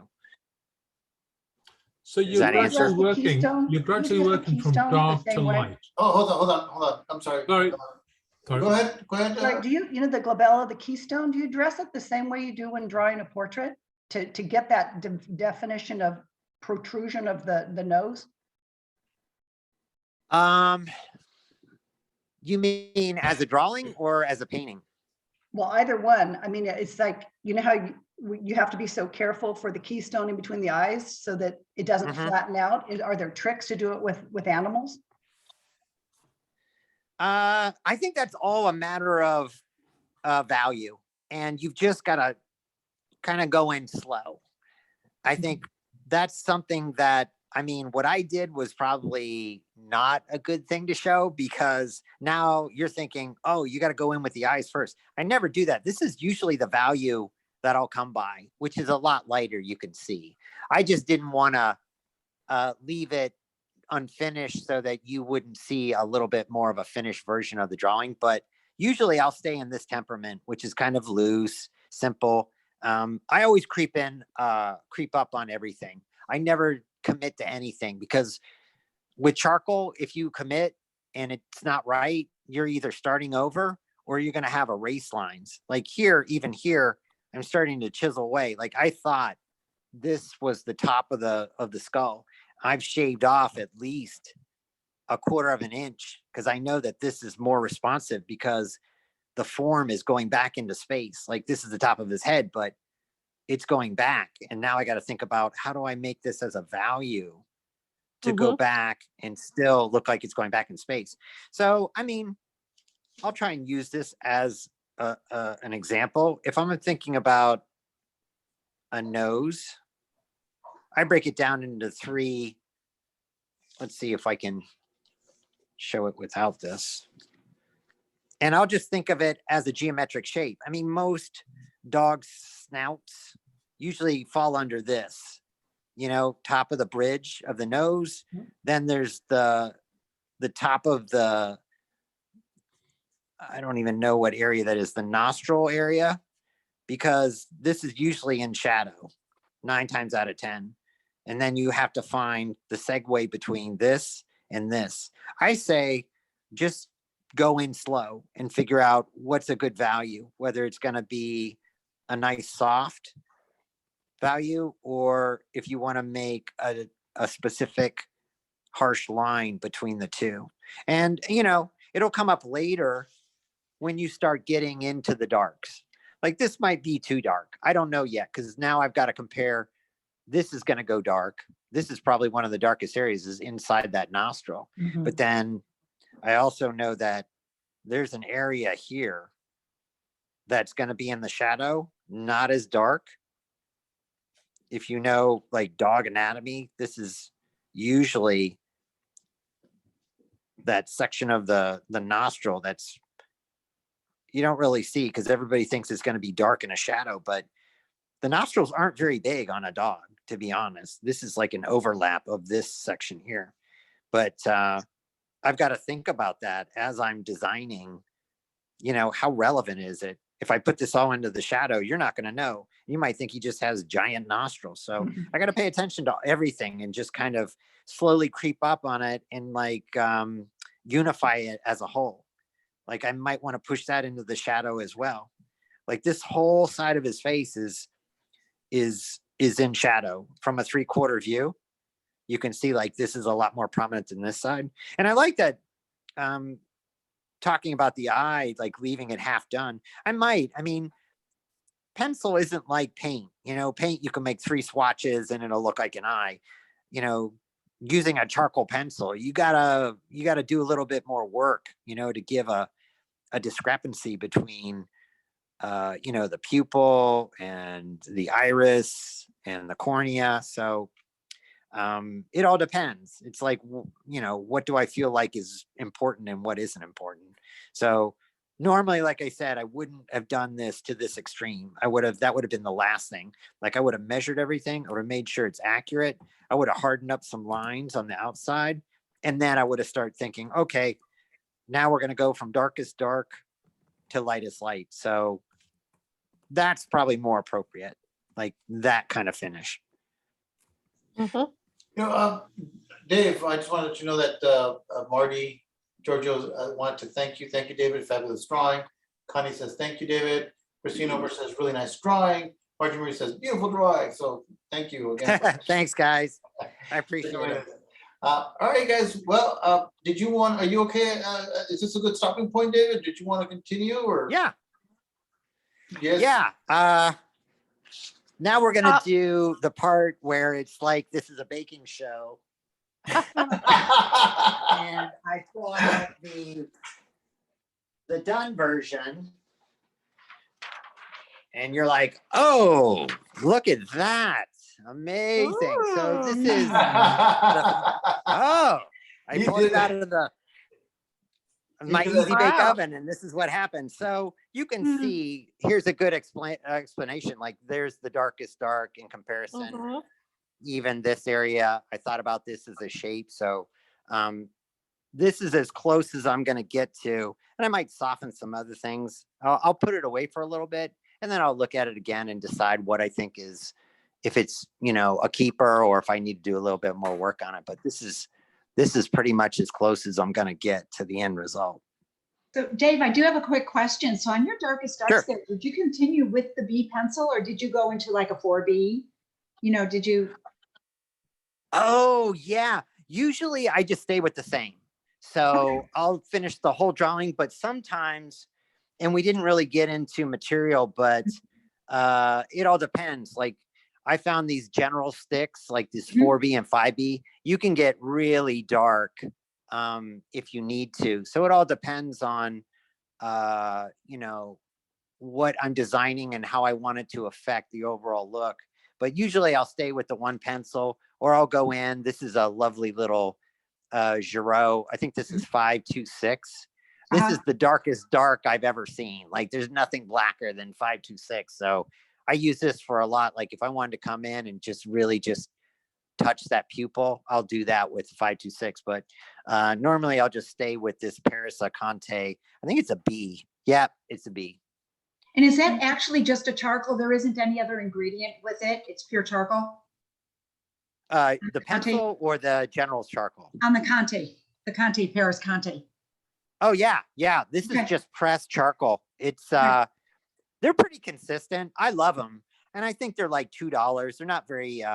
So Does that answer? you're gradually working from dark to light. Oh, hold on. I'm sorry. Sorry. Go ahead. Right, do you know the glabella, the keystone, do you dress it the same way you do when drawing a portrait to get that definition of protrusion of the nose? You mean as a drawing or as a painting? Well, either one. I mean, it's like, you know how you have to be so careful for the keystone in between the eyes so that it doesn't flatten out. Are there tricks to do it with animals? I think that's all a matter of value, and you've just got to kind of go in slow. I think that's something that, I mean, what I did was probably not a good thing to show because now you're thinking, oh, you got to go in with the eyes first. I never do that. This is usually the value that I'll come by, which is a lot lighter, you can see. I just didn't want to leave it unfinished so that you wouldn't see a little bit more of a finished version of the drawing. But usually I'll stay in this temperament, which is kind of loose, simple. I always creep up on everything. I never commit to anything because with charcoal, if you commit and it's not right, you're either starting over or you're going to have erase lines. Like here, even here, I'm starting to chisel away. Like I thought this was the top of the skull. I've shaved off at least 1/4 of an inch because I know that this is more responsive because the form is going back into space. Like this is the top of his head, but it's going back. And now I got to think about how do I make this as a value to go back and still look like it's going back in space. So, I mean, I'll try and use this as an example. If I'm thinking about a nose, I break it down into 3. Let's see if I can show it without this. And I'll just think of it as a geometric shape. I mean, most dogs' snouts usually fall under this, you know, top of the bridge of the nose. Then there's the top of the, I don't even know what area that is, the nostril area, because this is usually in shadow 9 times out of 10. And then you have to find the segue between this and this. I say, just go in slow and figure out what's a good value, whether it's going to be a nice soft value, or if you want to make a specific harsh line between the two. And, you know, it'll come up later when you start getting into the darks. Like this might be too dark. I don't know yet, because now I've got to compare. This is going to go dark. This is probably one of the darkest areas is inside that nostril. But then I also know that there's an area here that's going to be in the shadow, not as dark. If you know like dog anatomy, this is usually that section of the nostril that's you don't really see because everybody thinks it's going to be dark in a shadow, but the nostrils aren't very big on a dog, to be honest. This is like an overlap of this section here. But I've got to think about that as I'm designing, you know, how relevant is it? If I put this all into the shadow, you're not going to know. You might think he just has giant nostrils. So I got to pay attention to everything and just kind of slowly creep up on it and like unify it as a whole. Like I might want to push that into the shadow as well. Like this whole side of his face is in shadow from a 3/4 view. you can see like this is a lot more prominent than this side. And I like that talking about the eye, like leaving it half done. I mean, pencil isn't like paint. Paint, you can make 3 swatches and it'll look like an eye. Using a charcoal pencil, you gotta do a little bit more work, to give a discrepancy between the pupil and the iris and the cornea. So it all depends. It's like, what do I feel like is important and what isn't important? So normally, like I said, I wouldn't have done this to this extreme. That would have been the last thing. Like I would have measured everything. I would have made sure it's accurate. I would have hardened up some lines on the outside. And then I would have started thinking, okay, now we're going to go from darkest dark to lightest light. So that's probably more appropriate, like that kind of finish. Dave, I just wanted to know that Marty Giorgio wanted to thank you. Thank you, David. Fabulous drawing. Connie says, thank you, David. Christina Over says, really nice drawing. Margie Marie says, beautiful drawing. So thank you again. Thanks, guys. I appreciate it. All right, guys. Well, are you okay? Is this a good stopping point, David? Did you want to continue or? Yeah. Yes. Yeah. Now we're going to do the part where it's like, this is a baking show. And I brought up the done version. And you're like, oh, look at that. Amazing. Ooh, So this is, I pulled it out of my easy bake oven, and this is what happened. So you can see, here's a good explanation. Like there's the darkest dark in comparison. Even this area, I thought about this as a shape. So this is as close as I'm going to get to, and I might soften some other things. I'll put it away for a little bit, and then I'll look at it again and decide what I think is, if it's, a keeper or if I need to do a little bit more work on it. But this is pretty much as close as I'm going to get to the end result. So Dave, I do have a quick question. So on your darkest darks there, did you continue with the B pencil or did you go into like a 4B? Did you? Oh yeah. Usually I just stay with the same. So I'll finish the whole drawing, but sometimes, and we didn't really get into material, but it all depends. Like I found these general sticks, like this 4B and 5B, you can get really dark if you need to. So it all depends on, what I'm designing and how I want it to affect the overall look. But usually I'll stay with the one pencil, or I'll go in. This is a lovely little Giraud. I think this is 526. This is the darkest dark I've ever seen. Like there's nothing blacker than 526. So I use this for a lot. Like if I wanted to come in and just really just touch that pupil, I'll do that with 526. But normally I'll just stay with this Paris Conte. I think it's a B. Yeah, it's a B. And is that actually just a charcoal? There isn't any other ingredient with it? It's pure charcoal? The pencil or the General's charcoal? On the Conte, Paris Conte. Oh yeah. Yeah. This is just pressed charcoal. It's, they're pretty consistent. I love them. And I think they're like $2. They're not very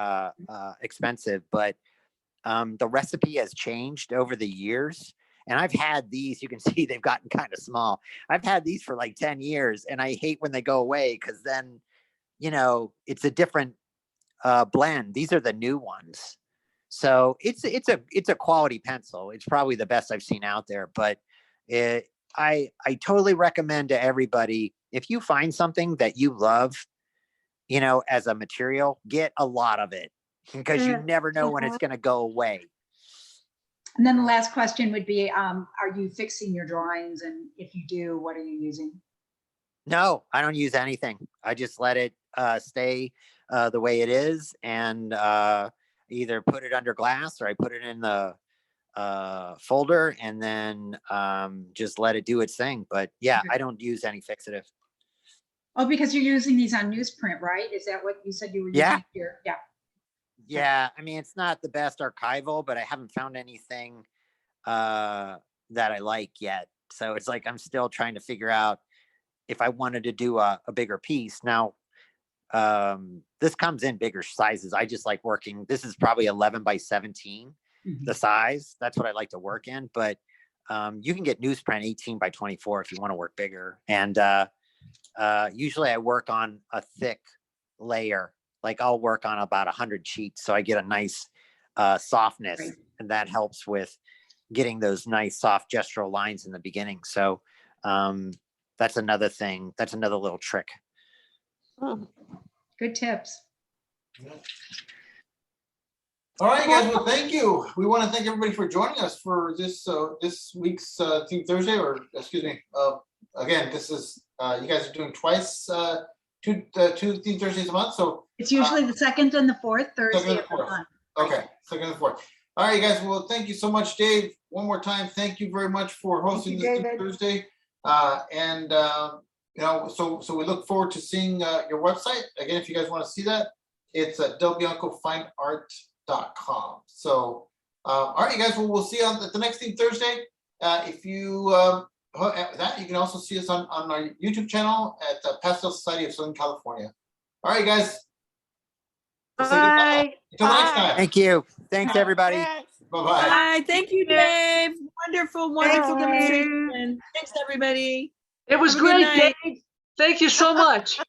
expensive, but the recipe has changed over the years. And I've had these, you can see they've gotten kind of small. I've had these for like 10 years and I hate when they go away because then, it's a different blend. These are the new ones. So it's a quality pencil. It's probably the best I've seen out there, but I totally recommend to everybody, if you find something that you love, as a material, get a lot of it because you never know when it's going to go away. And then the last question would be, are you fixing your drawings? And if you do, what are you using? No, I don't use anything. I just let it stay the way it is and either put it under glass or I put it in the folder and then just let it do its thing. But yeah, I don't use any fixative. Oh, because you're using these on newsprint, right? Is that what you said you were using here? Yeah. Yeah, I mean, it's not the best archival, but I haven't found anything that I like yet. So it's like I'm still trying to figure out if I wanted to do a bigger piece. Now, this comes in bigger sizes. I just like working, this is probably 11 by 17, the size. That's what I like to work in, but you can get newsprint 18 by 24 if you want to work bigger. And usually I work on a thick layer. Like I'll work on about 100 sheets, so I get a nice softness, Right. and that helps with getting those nice soft gestural lines in the beginning. So that's another thing. That's another little trick. Good tips. All right, guys. Well, thank you. We want to thank everybody for joining us for this this week's Theme Thursday, or excuse me. Again, this is you guys are doing twice, two Theme Thursdays a month. So It's usually the second and the fourth second Thursday and of the fourth. month. Okay, second and fourth. All right, guys. Well, thank you so much, Dave. One more time, thank you very much for hosting you, this Theme David. Thursday. You know, so we look forward to seeing your website again. If you guys want to see that, it's at delbiancofineart.com. So, all right, you guys. Well, we'll see you on the next Theme Thursday. If you that, you can also see us on our YouTube channel at the Pastel Society of Southern California. All right, guys. We'll say goodbye. Until next time. Thank you. Thanks, everybody. Bye-bye. Bye. Thank you, Dave. Wonderful, wonderful Bye. demonstration. Thanks, everybody. It was Have a good great, night. Dave. Thank you so much.